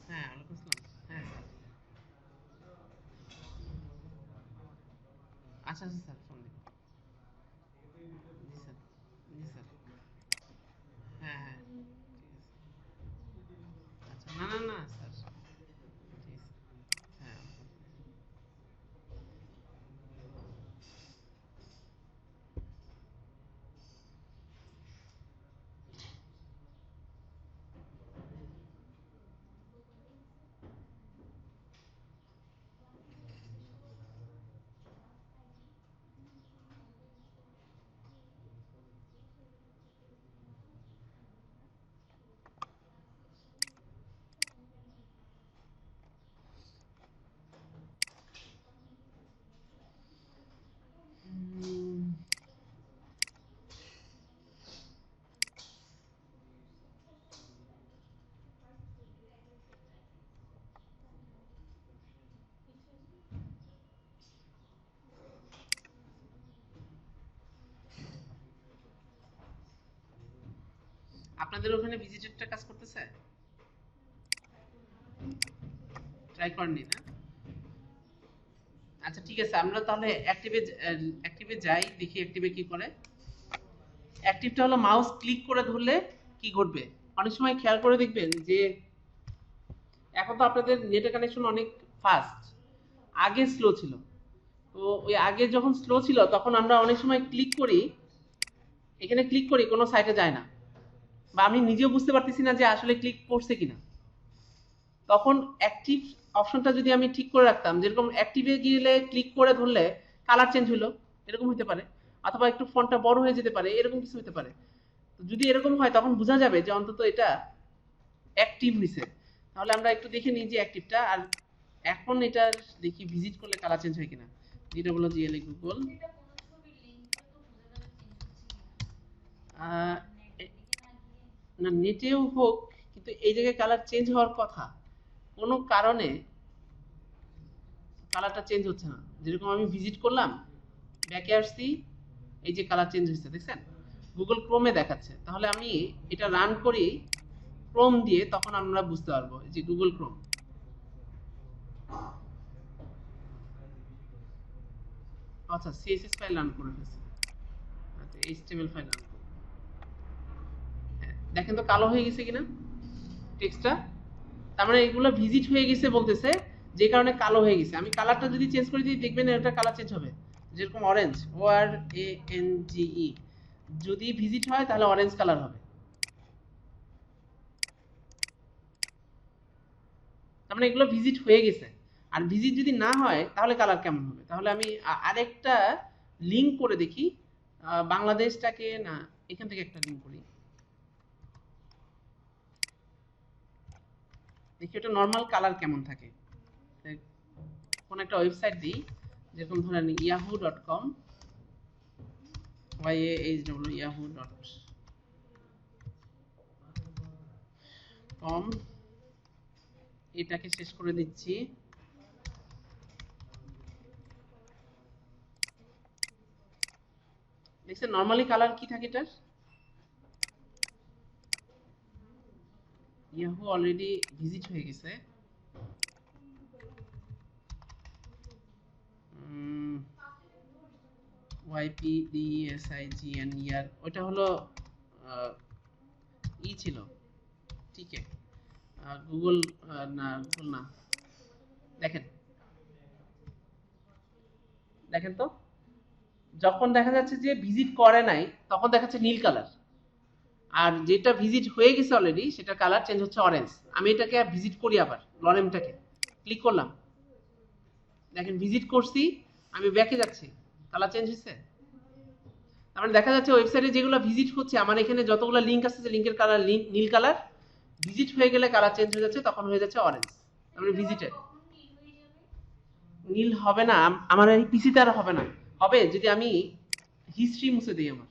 হ্যাঁ ওয়ালাইকুম আসসালাম। হ্যাঁ স্যার, আচ্ছা আচ্ছা স্যার, ফোন দিন। জি স্যার, জি স্যার, হ্যাঁ হ্যাঁ ঠিক আছে। আচ্ছা, না না না স্যার, জি স্যার, হ্যাঁ। আপনাদের ওখানে ভিজিটেডটা কাজ করতেছে? ট্রাই করেননি না? আচ্ছা ঠিক আছে, আমরা তাহলে অ্যাক্টিভে যাই, দেখি অ্যাক্টিভে কি করে। অ্যাক্টিভটা হলো মাউস ক্লিক করে ধরলে কি ঘটবে। অনেক সময় খেয়াল করে দেখবেন যে এখন তো আপনাদের নেটের কানেকশন অনেক ফাস্ট, আগে স্লো ছিল। তো ওই আগে যখন স্লো ছিল তখন আমরা অনেক সময় ক্লিক করি, এখানে ক্লিক করি, কোনো সাইটে যায় না, বা আমি নিজেও বুঝতে পারতেছি না যে আসলে ক্লিক করছে কিনা। তখন অ্যাক্টিভ অপশনটা যদি আমি ঠিক করে রাখতাম, যেরকম অ্যাক্টিভে গেলে ক্লিক করে ধরলে কালার চেঞ্জ হলো, এরকম হতে পারে। অথবা একটু ফন্টটা বড় হয়ে যেতে পারে, এরকম কিছু হতে পারে। তো যদি এরকম হয় তখন বোঝা যাবে যে অন্তত এটা অ্যাক্টিভ হয়েছে। তাহলে আমরা একটু দেখে নিই যে অ্যাক্টিভটা। আর এখন এটা দেখি ভিজিট করলে কালার চেঞ্জ হয় কিনা। DWGL গুগল না, নেটেও হোক, কিন্তু এই জায়গায় কালার চেঞ্জ হওয়ার কথা, কোনো কারণে কালারটা চেঞ্জ হচ্ছে না। যেরকম আমি ভিজিট করলাম, ব্যাকে আসছি, এই যে কালার চেঞ্জ হয়েছে দেখছেন, গুগল ক্রোমে দেখাচ্ছে। তাহলে আমি এটা রান করি ক্রোম দিয়ে, তখন আমরা বুঝতে পারবো যে গুগল ক্রোম। আচ্ছা, সিএসএস ফাইল রান করে ফেলছে। আচ্ছা, এইচটিএমএল ফাইল রান করব। হ্যাঁ, দেখেন তো কালো হয়ে গেছে কিনা টেক্সটটা। তার মানে এগুলো ভিজিট হয়ে গেছে বলতেছে, যে কারণে কালো হয়ে গেছে। আমি কালারটা যদি চেঞ্জ করে দিই, দেখবেন এটা কালার চেঞ্জ হবে। যেরকম অরেঞ্জ, ORANGE, যদি ভিজিট হয় তাহলে অরেঞ্জ কালার হবে। তার মানে এগুলো ভিজিট হয়ে গেছে। আর ভিজিট যদি না হয় তাহলে কালার কেমন হবে? তাহলে আমি আরেকটা লিঙ্ক করে দেখি, বাংলাদেশটাকে না, এখান থেকে একটা লিঙ্ক করি, দেখি ওটা নর্মাল কালার কেমন থাকে। কোন একটা ওয়েবসাইট দিই, যেরকম ধরেন yahoo.com, yahoo.com, এটাকে শেষ করে দিচ্ছি। দেখছেন নরমালি কালার কি থাকে এটার? ইয়াহু অলরেডি ভিজিট হয়ে গেছে। YPDSIGN ইয়ার, ওটা হলো ই ছিল, ঠিক আছে। গুগল না, গুগল না, দেখেন দেখেন তো, যখন দেখা যাচ্ছে যে ভিজিট করে নাই তখন দেখাচ্ছে নীল কালার, আর যেটা ভিজিট হয়ে গেছে অলরেডি সেটা কালার চেঞ্জ হচ্ছে অরেঞ্জ। আমি এটাকে ভিজিট করি, আবার লরেমটাকে ক্লিক করলাম, দেখেন ভিজিট করছি, আমি ব্যাকে যাচ্ছি, কালার চেঞ্জ হয়েছে। তার মানে দেখা যাচ্ছে ওয়েবসাইটে যেগুলো ভিজিট হচ্ছে, আমার এখানে যতগুলো লিঙ্ক আছে, যে লিঙ্কের কালার নীল কালার, ভিজিট হয়ে গেলে কালার চেঞ্জ হয়ে যাচ্ছে, তখন হয়ে যাচ্ছে অরেঞ্জ। তার মানে ভিজিটেড। নীল হবে না, আমার এই পিসিতে আর হবে না। হবে যদি আমি হিস্ট্রি মুছে দিই। আমার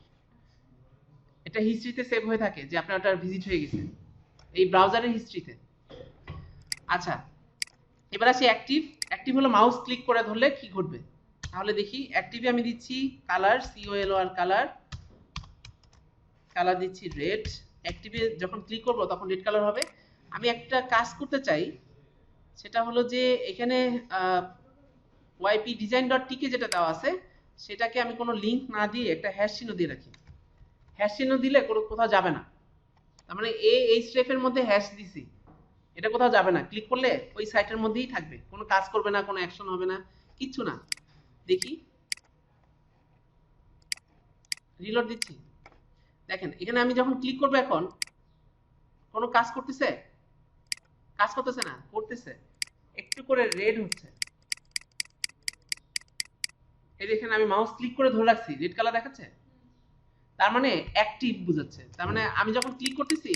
এটা হিস্ট্রিতে সেভ হয়ে থাকে যে আপনার ওটা ভিজিট হয়ে গেছে, এই ব্রাউজারের হিস্ট্রিতে। আচ্ছা, এবার আসি অ্যাক্টিভ। অ্যাক্টিভ হলো মাউস ক্লিক করে ধরলে কি ঘটবে। তাহলে দেখি, অ্যাক্টিভে আমি দিচ্ছি কালার, COLOR কালার, কালার দিচ্ছি রেড। অ্যাক্টিভে যখন ক্লিক করব তখন রেড কালার হবে। আমি একটা কাজ করতে চাই, সেটা হলো যে এখানে ypdesign.tk যেটা দেওয়া আছে, সেটাকে আমি কোনো লিঙ্ক না দিয়ে একটা হ্যাশ চিহ্ন দিয়ে রাখি। হ্যাশ চিহ্ন দিলে কোথাও যাবে না। তার মানে এর মধ্যে হ্যাশ দিছি, এটা কোথাও যাবে না। ক্লিক করলে ওই সাইটের মধ্যেই থাকবে, কোনো কাজ করবে না, কোনো অ্যাকশন হবে না, কিচ্ছু না। দেখি, রিলোড দিচ্ছি, দেখেন এখানে আমি যখন ক্লিক করবো, এখন কোনো কাজ করতেছে? কাজ করতেছে না, করতেছে, একটু করে রেড হচ্ছে। এই দেখেন আমি মাউস ক্লিক করে ধরে রাখছি, রেড কালার দেখাচ্ছে, তার মানে অ্যাক্টিভ বুঝাচ্ছে। তার মানে আমি যখন ক্লিক করতেছি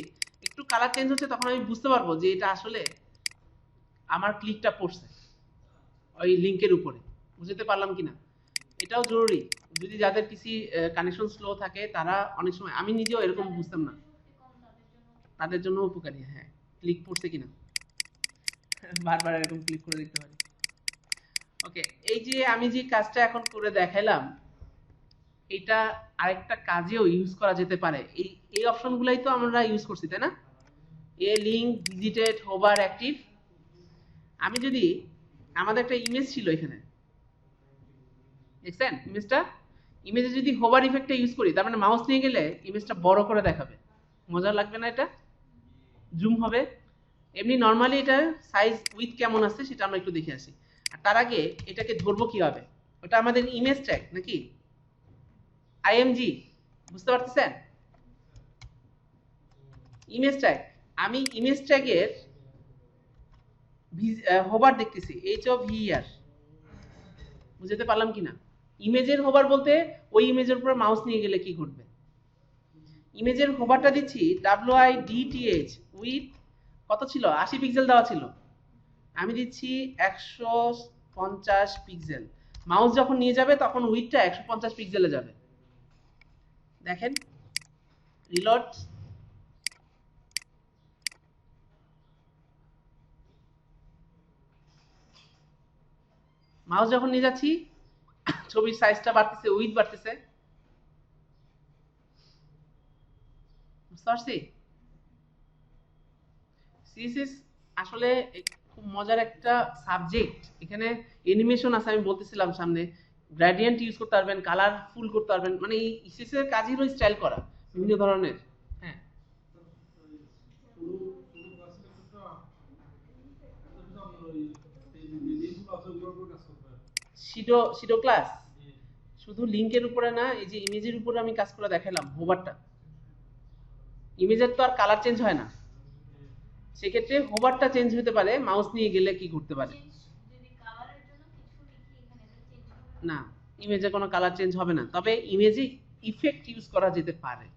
একটু কালার চেঞ্জ হচ্ছে, তখন আমি বুঝতে পারবো যে এটা আসলে আমার ক্লিকটা পড়ছে ওই লিংকের উপরে। বুঝতে পারলাম কিনা? এটাও জরুরি, যদি যাদের পিসি কানেকশন স্লো থাকে, তারা অনেক সময়, আমি নিজেও এরকম বুঝতাম না, তাদের জন্য উপকারী। হ্যাঁ, ক্লিক পড়ছে কিনা বারবার এরকম ক্লিক করে দেখতে পারি। ওকে, এই যে আমি যে কাজটা এখন করে দেখাইলাম, এটা আরেকটা কাজেও ইউজ করা যেতে পারে। এই অপশনগুলাই তো আমরা ইউজ করছি, তাই না? A link, visited, hover, active. আমি যদি, আমাদের একটা ইমেজ ছিল এখানে, দেখছেন ইমেজটা, ইমেজে যদি হোভার ইফেক্টটা ইউজ করি, তার মানে মাউস নিয়ে গেলে ইমেজটা বড় করে দেখাবে। মজা লাগবে না? এটা জুম হবে। এমনি নর্মালি এটা সাইজ উইথ কেমন আছে সেটা আমরা একটু দেখে আসি। আর তার আগে এটাকে ধরবো কিভাবে? ওটা আমাদের ইমেজ ট্যাগ নাকি আইএমজি, বুঝতে পারতেছেন? ইমেজ ট্যাগ, আমি ইমেজ ট্যাগের হোভার দেখতেছি, HOVER, বুঝতে পারলাম কিনা? ইমেজের হোভার বলতে ওই ইমেজের উপরে মাউস নিয়ে গেলে কি ঘটবে। ইমেজের হোভারটা দিচ্ছি WIDTH উইথ কত ছিল, 80 পিক্সেল দেওয়া ছিল, আমি দিচ্ছি 150 পিক্সেল। মাউস যখন নিয়ে যাবে তখন উইথটা 150 পিক্সেলে যাবে। দেখেন রিলোড, মাউস যখন নিয়ে যাচ্ছি ছবির সাইজটা বাড়তেছে, উইথ বাড়তেছে, বুঝতে পারছি। সিএসএস আসলে খুব মজার একটা সাবজেক্ট। এখানে অ্যানিমেশন আছে, আমি বলতেছিলাম সামনে, গ্রেডিয়েন্ট ইউজ করতে পারবেন, কালারফুল করতে পারবেন, মানে এই সিএসএস এর কাজই হলো স্টাইল করা বিভিন্ন ধরনের। হ্যাঁ শিডো ক্লাস শুধু লিংকের উপরে না, এই যে ইমেজের উপরে আমি কাজ করে দেখালাম হোভারটা, ইমেজের তো আর কালার চেঞ্জ হয় না, সেক্ষেত্রে হোভারটা চেঞ্জ হতে পারে, মাউস নিয়ে গেলে কি করতে পারে না, ইমেজে কোনো কালার চেঞ্জ হবে না, তবে ইমেজে ইফেক্ট ইউজ করা যেতে পারে।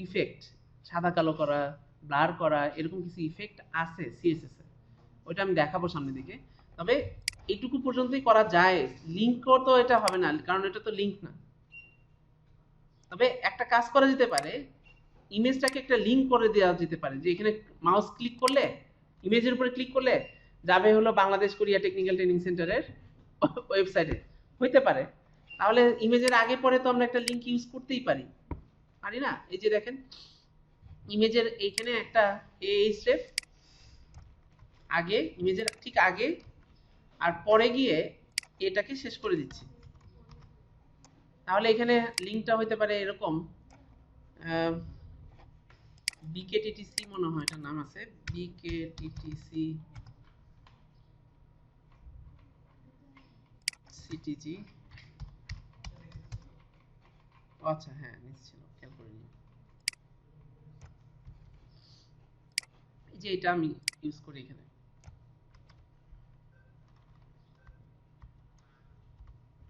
ইফেক্ট সাদা কালো করা, ব্লার করা, এরকম কিছু ইফেক্ট আছে সিএসএস এ, ওইটা আমি দেখাবো সামনের দিকে। তবে এইটুকু পর্যন্তই করা যায়, লিঙ্ক তো এটা হবে না, কারণ এটা তো লিঙ্ক না। তবে একটা কাজ করা যেতে পারে, ইমেজটাকে একটা লিঙ্ক করে দেওয়া যেতে পারে, যে এখানে মাউস ক্লিক করলে, ইমেজের উপরে ক্লিক করলে যাবে হলো বাংলাদেশ কোরিয়া টেকনিক্যাল ট্রেনিং সেন্টারের ওয়েবসাইটে, হইতে পারে। তাহলে ইমেজের আগে পরে তো আমরা একটা লিঙ্ক ইউজ করতেই পারি, পারি না? এই যে দেখেন ইমেজের এইখানে একটা এই স্টেপ আগে, ইমেজের ঠিক আগে, আর পরে গিয়ে এটাকে শেষ করে দিচ্ছি। তাহলে এখানে লিঙ্কটা হইতে পারে এরকম, বিকেটিটিসি মনে হয় এটার নাম আছে, বিকেটিটিসি সিটিজি, আচ্ছা হ্যাঁ নিশ্চয় খেয়াল করে নিই, এই যে এটা আমি ইউজ করি এখানে,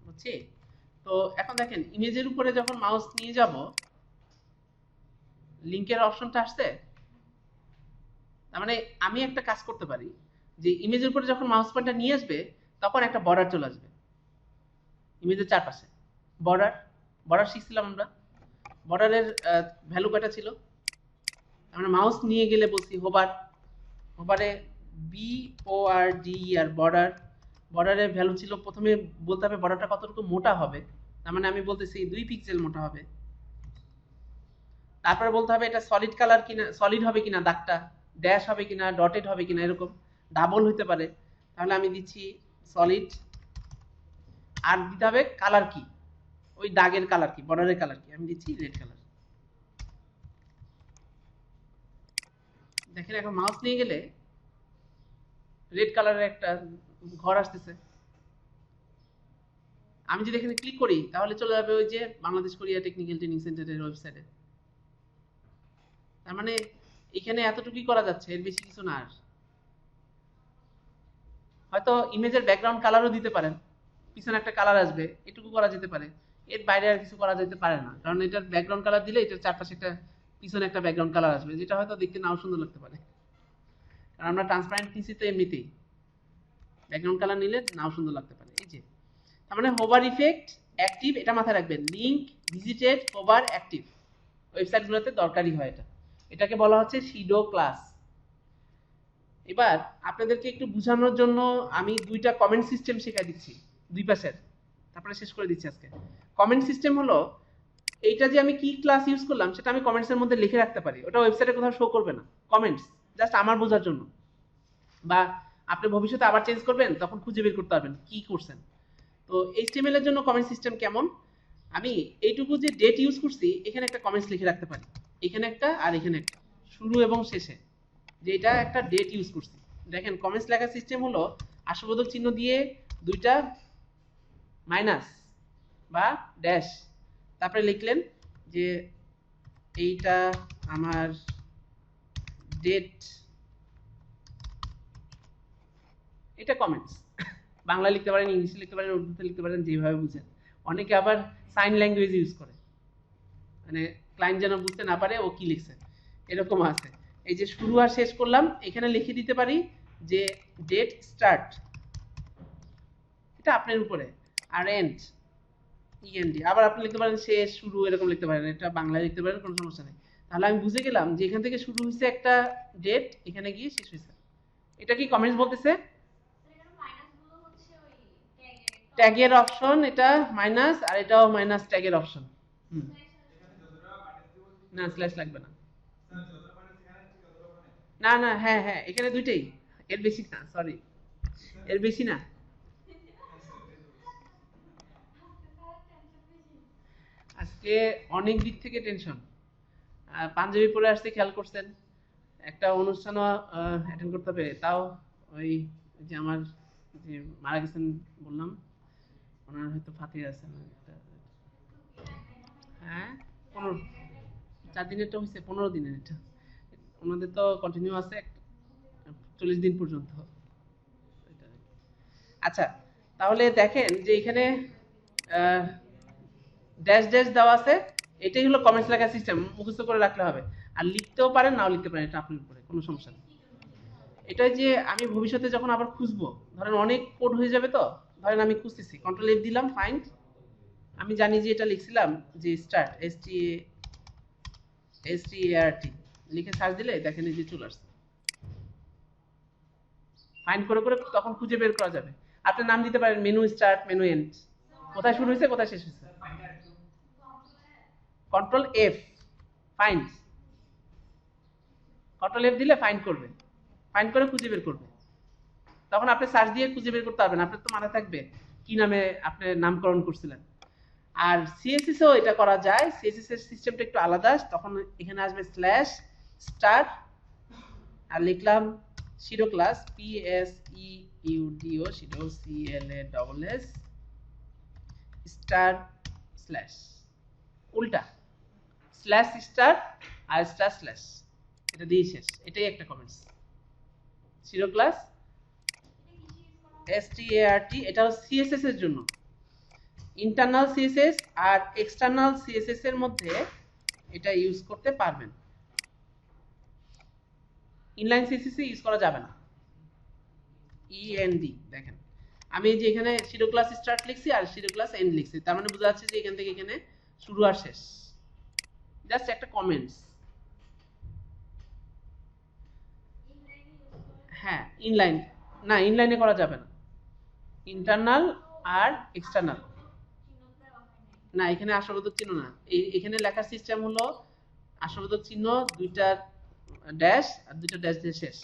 বুঝছি। তো এখন দেখেন ইমেজের উপরে যখন মাউস নিয়ে যাব, লিংকের অপশনটা আসছে, তার মানে আমি একটা কাজ করতে পারি, যে ইমেজের উপরে যখন মাউস পয়েন্টটা নিয়ে আসবে তখন একটা বর্ডার চলে আসবে ইমেজের চারপাশে। বর্ডার বর্ডার শিখছিলাম আমরা, বর্ডারের ভ্যালু কয়টা ছিল, আমরা মাউস নিয়ে গেলে বলছি হোভার, হোভারে BORDER বর্ডার, বর্ডারের ভ্যালু ছিল, প্রথমে বলতে হবে বর্ডারটা কতটুকু মোটা হবে, তার মানে আমি বলতেছি 2 পিক্সেল মোটা হবে। তারপরে বলতে হবে এটা সলিড কালার কিনা, সলিড হবে কিনা, দাগটা ড্যাশ হবে কিনা, ডটেড হবে কিনা, এরকম ডাবল হতে পারে, তাহলে আমি দিচ্ছি সলিড। আর দিতে হবে কালার কি, ওই দাগের কালার কি, বর্ডারের কালার কি, আমি দিচ্ছি রেড কালার। দেখেন এখন মাউস নিয়ে গেলে রেড কালারের একটা ঘর আসতেছে, আমি যদি এখানে ক্লিক করি তাহলে চলে যাবে ওই যে বাংলাদেশ কোরিয়া টেকনিক্যাল ট্রেনিং সেন্টারের ওয়েবসাইটে। তার মানে এখানে এতটুকুই করা যাচ্ছে, এর বেশি কিছু না। আর হয়তো ইমেজের ব্যাকগ্রাউন্ড কালারও দিতে পারেন, পিছনে একটা কালার আসবে, এটুকু করা যেতে পারে, এর বাইরে আর কিছু করা যেতে পারে না, কারণ এটার ব্যাকগ্রাউন্ড কালার দিলে এটার চারপাশে একটা, পিছনে একটা ব্যাকগ্রাউন্ড কালার আসবে, যেটা হয়তো দেখতে নাও সুন্দর লাগতে পারে, কারণ আমরা ট্রান্সপারেন্ট নিচ্ছি তো এমনিতেই, ব্যাকগ্রাউন্ড কালার নিলে নাও সুন্দর লাগতে পারে। এই যে তার মানে হোভার ইফেক্ট অ্যাক্টিভ, এটা মাথায় রাখবেন, লিংক ভিজিটেড হোভার অ্যাক্টিভ, ওয়েবসাইটগুলোতে দরকারি হয় এটা, এটাকে বলা হচ্ছে শিডো ক্লাস। এবার আপনাদেরকে একটু বোঝানোর জন্য আমি দুইটা কমেন্ট সিস্টেম শেখাই দিচ্ছি, দুই পাশের, তারপরে শেষ করে দিচ্ছি আজকে। কমেন্ট সিস্টেম হলো এইটা, যে আমি কি ক্লাস ইউজ করলাম সেটা আমি কমেন্টসের মধ্যে লিখে রাখতে পারি, ওটা ওয়েবসাইটে কোথাও শো করবে না, কমেন্টস জাস্ট আমার বোঝার জন্য, বা আপনি ভবিষ্যতে আবার চেঞ্জ করবেন তখন খুঁজে বের করতে পারবেন কি করছেন। তো এইচটিএমএল এর জন্য কমেন্ট সিস্টেম কেমন, আমি এইটুকু যে ডেট ইউজ করছি এখানে একটা কমেন্টস লিখে রাখতে পারি, এখানে একটা আর এখানে একটা, শুরু এবং শেষে, যে এটা একটা ডেট ইউজ করছি। দেখেন কমেন্টস লেখার সিস্টেম হলো আশীর্বাদক চিহ্ন দিয়ে দুইটা মাইনাস বা ড্যাশ, তারপরে লিখলেন যে এইটা আমার ডেট, এটা কমেন্টস বাংলা লিখতে পারেন, ইংলিশে লিখতে পারেন, উর্দুতে লিখতে পারেন, যেভাবে বুঝেন। অনেকে আবার সাইন ল্যাঙ্গুয়েজ ইউজ করে, মানে ক্লায়েন্ট যেন বুঝতে না পারে ও কি লিখছে, এরকম আছে। এই যে শুরু আর শেষ করলাম, এখানে লিখে দিতে পারি যে ডেট স্টার্ট, এটা আপনার উপরে, আর এন্ড ইএনডি। আবার আপনি লিখতে পারেন শেষ শুরু, এরকম লিখতে পারেন, এটা বাংলায় লিখতে পারেন, কোনো সমস্যা নেই। তাহলে আমি বুঝে গেলাম যে এখান থেকে শুরু হয়েছে একটা ডেট, এখানে গিয়ে শেষ হয়েছে। এটা কি কমেন্টস বলতেছে? ট্যাগের অপশন, এটা মাইনাস, আর এটাও মাইনাস ট্যাগের অপশন। না স্ল্যাশ লাগবে না, না না, হ্যাঁ হ্যাঁ, এখানে দুইটাই, এর বেশি না, সরি, এর বেশি না। আজকে অনেক দিক থেকে টেনশন। পাঞ্জাবি পরে আসতে খেয়াল করছেন, একটা অনুষ্ঠানও অ্যাটেন্ড করতে হবে, তাও ওই যে আমার যে মারা গেছেন বললাম, ওনার হয়তো ফাতির আছে। হ্যাঁ 4 দিনেরটা হয়েছে, 15 দিনের এটা, ওনাদের তো কন্টিনিউ আছে 40 দিন পর্যন্ত। আচ্ছা, তাহলে দেখেন যে এখানে ড্যাশ ড্যাশ দেওয়া আছে, এটাই হলো কমেন্টস লেখার সিস্টেম, মুখস্থ করে রাখলে হবে। আর লিখতেও পারেন, নাও লিখতে পারেন, এটা আপনার উপরে, কোনো সমস্যা নেই। এটা যে আমি ভবিষ্যতে যখন আবার খুঁজবো, ধরেন অনেক কোড হয়ে যাবে, তো ধরেন আমি খুঁজতেছি, কন্ট্রোল এফ দিলাম, ফাইন্ড, আমি জানি যে এটা লিখছিলাম যে স্টার্ট, START লিখে সার্চ দিলে দেখেন এই যে চলে আসছে। ফাইন্ড করে করে তখন খুঁজে বের করা যাবে। আপনি নাম দিতে পারেন মেনু স্টার্ট, মেনু এন্ড, কোথায় শুরু হয়েছে কোথায় শেষ হয়েছে। Control F, find, control F দিলে ফাইন্ড করবে, ফাইন্ড করে খুঁজে বের করবে। তখন আপনি সার্চ দিয়ে খুঁজে বের করতে পারবেন, আপনার তো মাথায় থাকবে কি নামে আপনি নামকরণ করছিলেন। আর সিএসএসও এটা করা যায়, সিএসএস এর সিস্টেমটা একটু আলাদা। তখন এখানে আসবে স্ল্যাশ স্টার, আর লিখলাম pseudo class, PSEUDO pseudo CLASS star slash, উল্টা স্ল্যাশ স্টার আর স্টার স্ল্যাশ, এটা দিয়ে শেষ। এটাই একটা কমেন্টস, শিরো ক্লাস START। এটা হচ্ছে সিএসএস এর জন্য, ইন্টারনাল সিএসএস আর এক্সটার্নাল সিএসএস এর মধ্যে এটা ইউজ করতে পারবেন। ইনলাইন সিএসএস এ ইউজ করা যাবে না। END দেখেন, আমি এই যে এখানে শিরো ক্লাস স্টার্ট লিখছি আর শিরো ক্লাস এন্ড লিখছি, তার মানে বোঝা যাচ্ছে যে এখান থেকে এখানে শুরু আর শেষ, জাস্ট একটা কমেন্টস। হ্যাঁ ইনলাইন, না ইনলাইনে করা যাবে না, ইন্টারনাল আর এক্সটার্নাল। না এখানে আসলবোধক চিহ্ন না, এখানে লেখার সিস্টেম হলো আসলবোধক চিহ্ন, দুইটা ড্যাশ আর দুইটা ড্যাশ দিয়ে শেষ,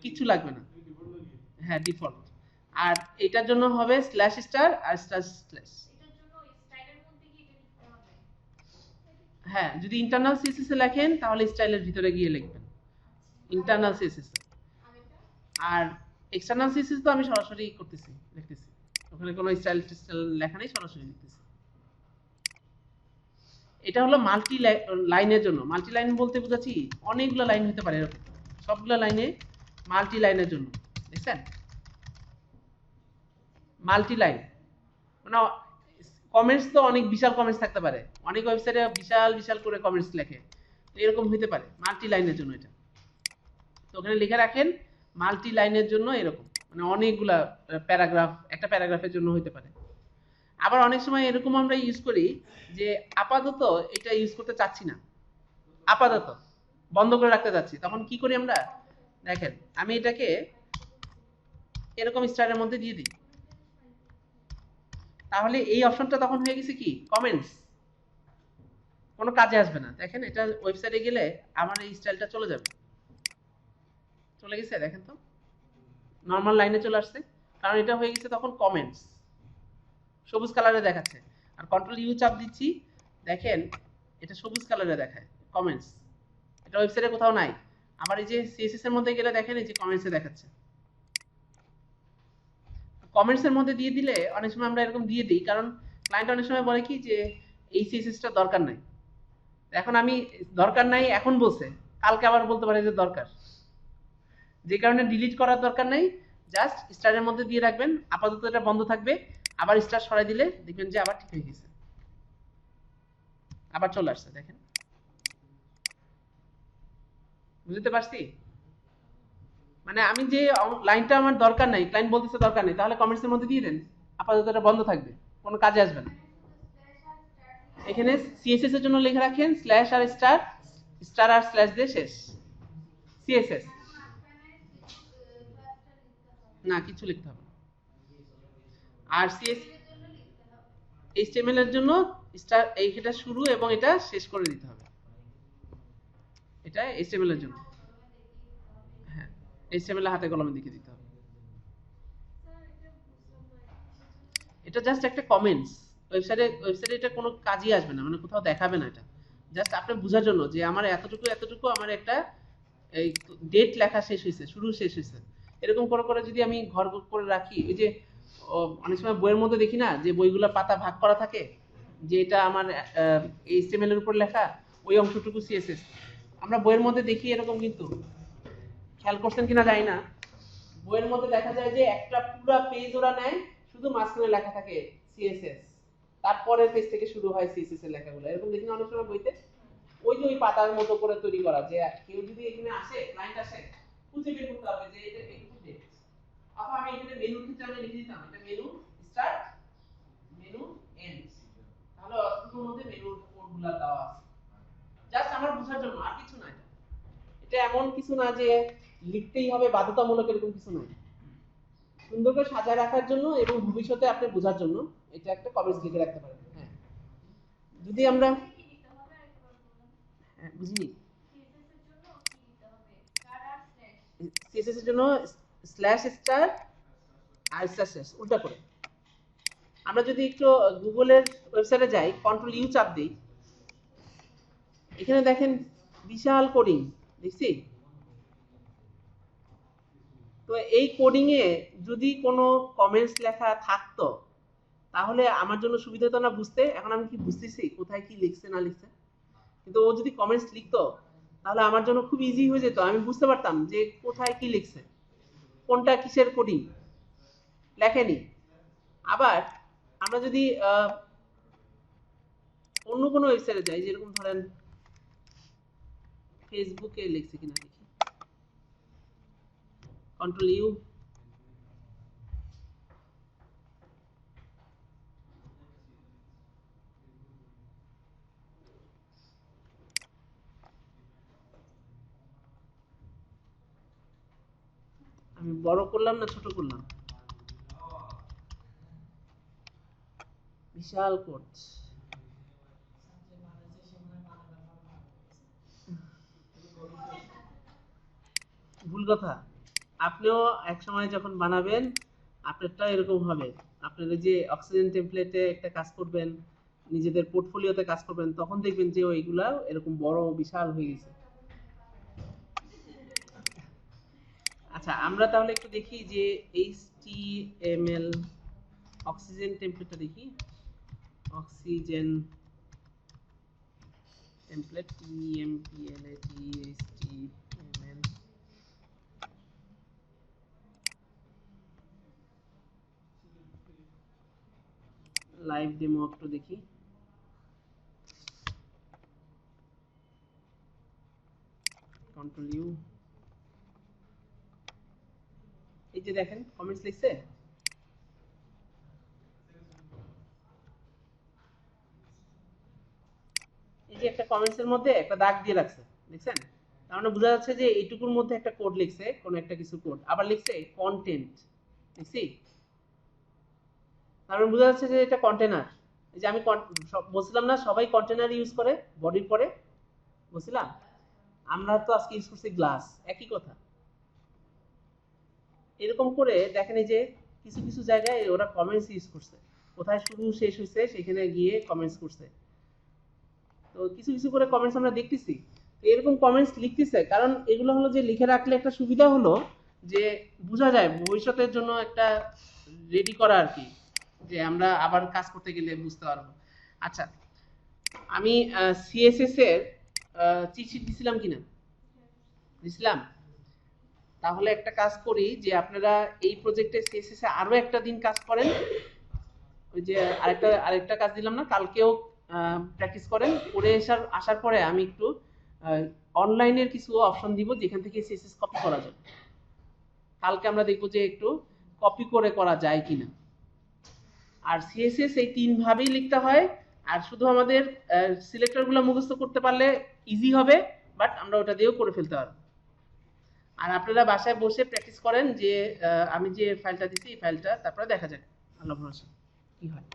কিছু লাগবে না। হ্যাঁ ডিফল্ট। আর এটার জন্য হবে স্ল্যাশ স্টার আর স্টার স্ল্যাশ। হ্যাঁ যদি ইন্টারনাল সিএসএস এ লেখেন তাহলে স্টাইলের ভিতরে গিয়ে লিখবেন ইন্টারনাল সিএসএস। আর এক্সটার্নাল সিএসএস তো আমি সরাসরি করতেছি, লিখতেছি, ওখানে কোনো স্টাইল টিস্টাইল লেখা নেই, সরাসরি লিখতেছি। এটা হলো মাল্টি লাইনের জন্য। মাল্টি লাইন বলতে বুঝাচ্ছি অনেকগুলো লাইন হতে পারে, এরকম সবগুলো লাইনে মাল্টি লাইনের জন্য, দেখছেন মাল্টি লাইন, মানে কমেন্টস তো অনেক বিশাল কমেন্টস থাকতে পারে, অনেক ওয়েবসাইটে বিশাল বিশাল করে কমেন্টস লেখে, এরকম হতে পারে মাল্টি লাইনের জন্য এটা। তো ওখানে লিখে রাখেন মাল্টি লাইনের জন্য, এরকম মানে অনেকগুলা প্যারাগ্রাফ, একটা প্যারাগ্রাফের জন্য হতে পারে। আবার অনেক সময় এরকম আমরা ইউজ করি যে আপাতত এটা ইউজ করতে চাচ্ছি না, আপাতত বন্ধ করে রাখতে চাচ্ছি, তখন কি করি আমরা, দেখেন আমি এটাকে এরকম স্টাইলের মধ্যে দিয়ে দিই, তাহলে এই অপশনটা তখন হয়ে গেছে কি কমেন্টস, কোনো কাজে আসবে না। দেখেন এটা ওয়েবসাইটে গেলে আমার এই স্টাইলটা চলে যাবে, চলে গেছে, দেখেন তো নর্মাল লাইনে চলে আসছে, কারণ এটা হয়ে গেছে তখন কমেন্টস, সবুজ কালারে দেখাচ্ছে। আর কন্ট্রোল ইউ চাপ দিচ্ছি, দেখেন এটা সবুজ কালারে দেখায় কমেন্টস, এটা ওয়েবসাইটে কোথাও নাই। আবার এই যে সিএসএস এর মধ্যে গেলে দেখেন এই যে কমেন্টসে দেখাচ্ছে। কমেন্টস এর মধ্যে দিয়ে দিলে অনেক সময় আমরা এরকম দিয়ে দিই, কারণ ক্লায়েন্ট অনেক সময় বলে কি যে এই সিএসএসটা দরকার নাই, এখন আমি দরকার নাই এখন বলছে, কালকে আবার বলতে পারে যে দরকার, যে কারণে ডিলিট করার দরকার নাই, জাস্ট স্টারের মধ্যে দিয়ে রাখবেন, আপাতত এটা বন্ধ থাকবে, আবার স্টার সরাই দিলে দেখবেন যে আবার ঠিক হয়ে গেছে, আবার চলে আসছে। দেখেন, বুঝতে পারছি? মানে আমি যে লাইনটা আমার দরকার নাই, ক্লায়েন্ট বলতেছে দরকার নেই, তাহলে কমেন্টসের মধ্যে দিয়ে দেন, আপাতত এটা বন্ধ থাকবে, কোনো কাজে আসবে না। এখানে সিএসএস এর জন্য লিখে রাখেন স্ল্যাশ আর স্টার, স্টার আর স্ল্যাশ দিয়ে শেষ। সিএসএস না, কিছু লিখতে হবে। আর সিএস এইচটিএমএল এর জন্য স্টার, এইটা শুরু এবং এটা শেষ করে দিতে হবে, এটা এইচটিএমএল এর জন্য। হ্যাঁ, এইচটিএমএল হাতে কলমে লিখে দিতে হবে। এটা জাস্ট একটা কমেন্টস, ওয়েবসাইটে এটা কোনো কাজই আসবে না, মানে কোথাও দেখাবে না। এটা জাস্ট আপনি বোঝার জন্য যে আমার এতটুকু এতটুকু আমার একটা এই ডেট লেখা শেষ হয়েছে, শুরু শেষ হয়েছে, এরকম করে করে যদি আমি ঘর করে রাখি, ওই যে অনেক সময় বইয়ের মধ্যে দেখি না যে বইগুলো পাতা ভাগ করা থাকে, যে এটা আমার এইচটিএমএল এর উপর লেখা, ওই অংশটুকু সিএসএস, আমরা বইয়ের মধ্যে দেখি এরকম, কিন্তু খেয়াল করছেন কিনা জানি না, বইয়ের মধ্যে দেখা যায় যে একটা পুরো পেজ ওরা নেয়, শুধু মাঝখানে লেখা থাকে সিএসএস, তারপরের পেজ থেকে শুরু হয় সিএসএস এর লেখাগুলো, এরকম দেখি না অনেক সময় বইতে। ওই যে ওই পাতার মতো করে তৈরি করা, যে কেউ যদি এখানে আসে, ক্লায়েন্ট আসে, খুঁজে বের করতে হবে যে এটা একটু ডেট, অথবা আমি এখানে মেনু থেকে আমি লিখে দিতাম এটা মেনু স্টার্ট, মেনু এন্ড, তাহলে অতটুকুর মধ্যে মেনুর কোডগুলো দেওয়া আছে, জাস্ট আমার বোঝার জন্য, আর কিছু না। এটা এমন কিছু না যে লিখতেই হবে বাধ্যতামূলক, এরকম কিছু নয়, সুন্দর করে সাজায় রাখার জন্য এবং ভবিষ্যতে আপনি বোঝার জন্য এটা একটা কমেন্টস লিখে রাখতে পারেন। হ্যাঁ, যদি আমরা, হ্যাঁ বুঝিনি, সিএসএস এর জন্য স্ল্যাশ স্টার আর স্টার শেষ উল্টা করে। আমরা যদি একটু গুগলের ওয়েবসাইটে যাই, কন্ট্রোল ইউ চাপ দিই, এখানে দেখেন বিশাল কোডিং দেখছি। তো এই কোডিং এ যদি কোনো কমেন্টস লেখা থাকতো তাহলে আমার জন্য সুবিধা হতো না বুঝতে, এখন আমি কি বুঝতেছি কোথায় কি লিখছে না লিখছে, কিন্তু ও যদি কমেন্টস লিখতো তাহলে আমার জন্য খুব ইজি হয়ে যেত, আমি বুঝতে পারতাম যে কোথায় কি লিখছে, কোনটা কিসের কোডিং লেখেনি। আবার আমরা যদি অন্য কোনো ওয়েবসাইটে যাই, যেরকম ধরেন ফেসবুকে লিখছে কিনা দেখি, কন্ট্রোল ইউ, আমি বড় করলাম না ছোট করলাম, বিশাল কোড, ভুল কথা। আপনিও এক সময় যখন বানাবেন আপনারটা এরকম হবে, আপনার যে অক্সিজেন টেমপ্লেটে একটা কাজ করবেন, নিজেদের পোর্টফোলিওতে কাজ করবেন, তখন দেখবেন যে ওইগুলা এরকম বড় বিশাল হয়ে গেছে। আচ্ছা, আমরা তাহলে একটু দেখি যে HTML অক্সিজেন টেমপ্লেটটা দেখি, oxygen template TMPLATHTML, live demo একটু দেখি, কন্ট্রোল ইউ, এই যে দেখেন কমেন্টস লিখছে, এই যে একটা কমেন্টস এর মধ্যে একটা দাগ দিয়ে রাখছে, দেখছেন? তার মানে বোঝা যাচ্ছে যে এইটুকুর মধ্যে একটা কোড লিখছে, কোন একটা কিছু কোড, আবার লিখছে কন্টেন্ট, দেখছি? তার মানে বোঝা যাচ্ছে যে এটা কন্টেনার। এই যে আমি বলছিলাম না সবাই কন্টেনার ইউজ করে বডির পরে, বলছিলাম আমরা তো আজকে ইউজ করছি গ্লাস, একই কথা। এরকম করে দেখেন এই যে কিছু কিছু জায়গায় ওরা কমেন্টস ইউজ করছে, কোথায় শুরু শেষ হয়েছে সেখানে গিয়ে কমেন্টস করছে। তো কিছু কিছু করে কমেন্টস আমরা দেখতেছি, তো এরকম কমেন্টস লিখতেছে, কারণ এগুলো হলো যে লিখে রাখলে একটা সুবিধা হলো যে বোঝা যায় ভবিষ্যতের জন্য একটা রেডি করা আর কি, যে আমরা আবার কাজ করতে গেলে বুঝতে পারবো। আচ্ছা, আমি সিএসএস এর চিট শিট দিছিলাম কিনা, দিছিলাম। তাহলে একটা কাজ করি যে আপনারা এই প্রজেক্টে সিএসএস এ আরো একটা দিন কাজ করেন, ওই যে আরেকটা কাজ দিলাম না, কালকেও প্র্যাকটিস করেন, করে আসার পরে আমি একটু অনলাইনের কিছু অপশন দিব যেখান থেকে সিএসএস কপি করা যাবে। কালকে আমরা দেখবো যে একটু কপি করে করা যায় কিনা। আর সিএসএস এই 3 ভাবেই লিখতে হয়, আর শুধু আমাদের সিলেক্টরগুলো মুখস্থ করতে পারলে ইজি হবে, বাট আমরা ওটা দিয়েও করে ফেলতে পারবো। আর আপনারা বাসায় বসে প্র্যাকটিস করেন যে আমি যে ফাইলটা দিচ্ছি এই ফাইলটা, তারপরে দেখা যাক আল্লাহ ভরসা কি হয়।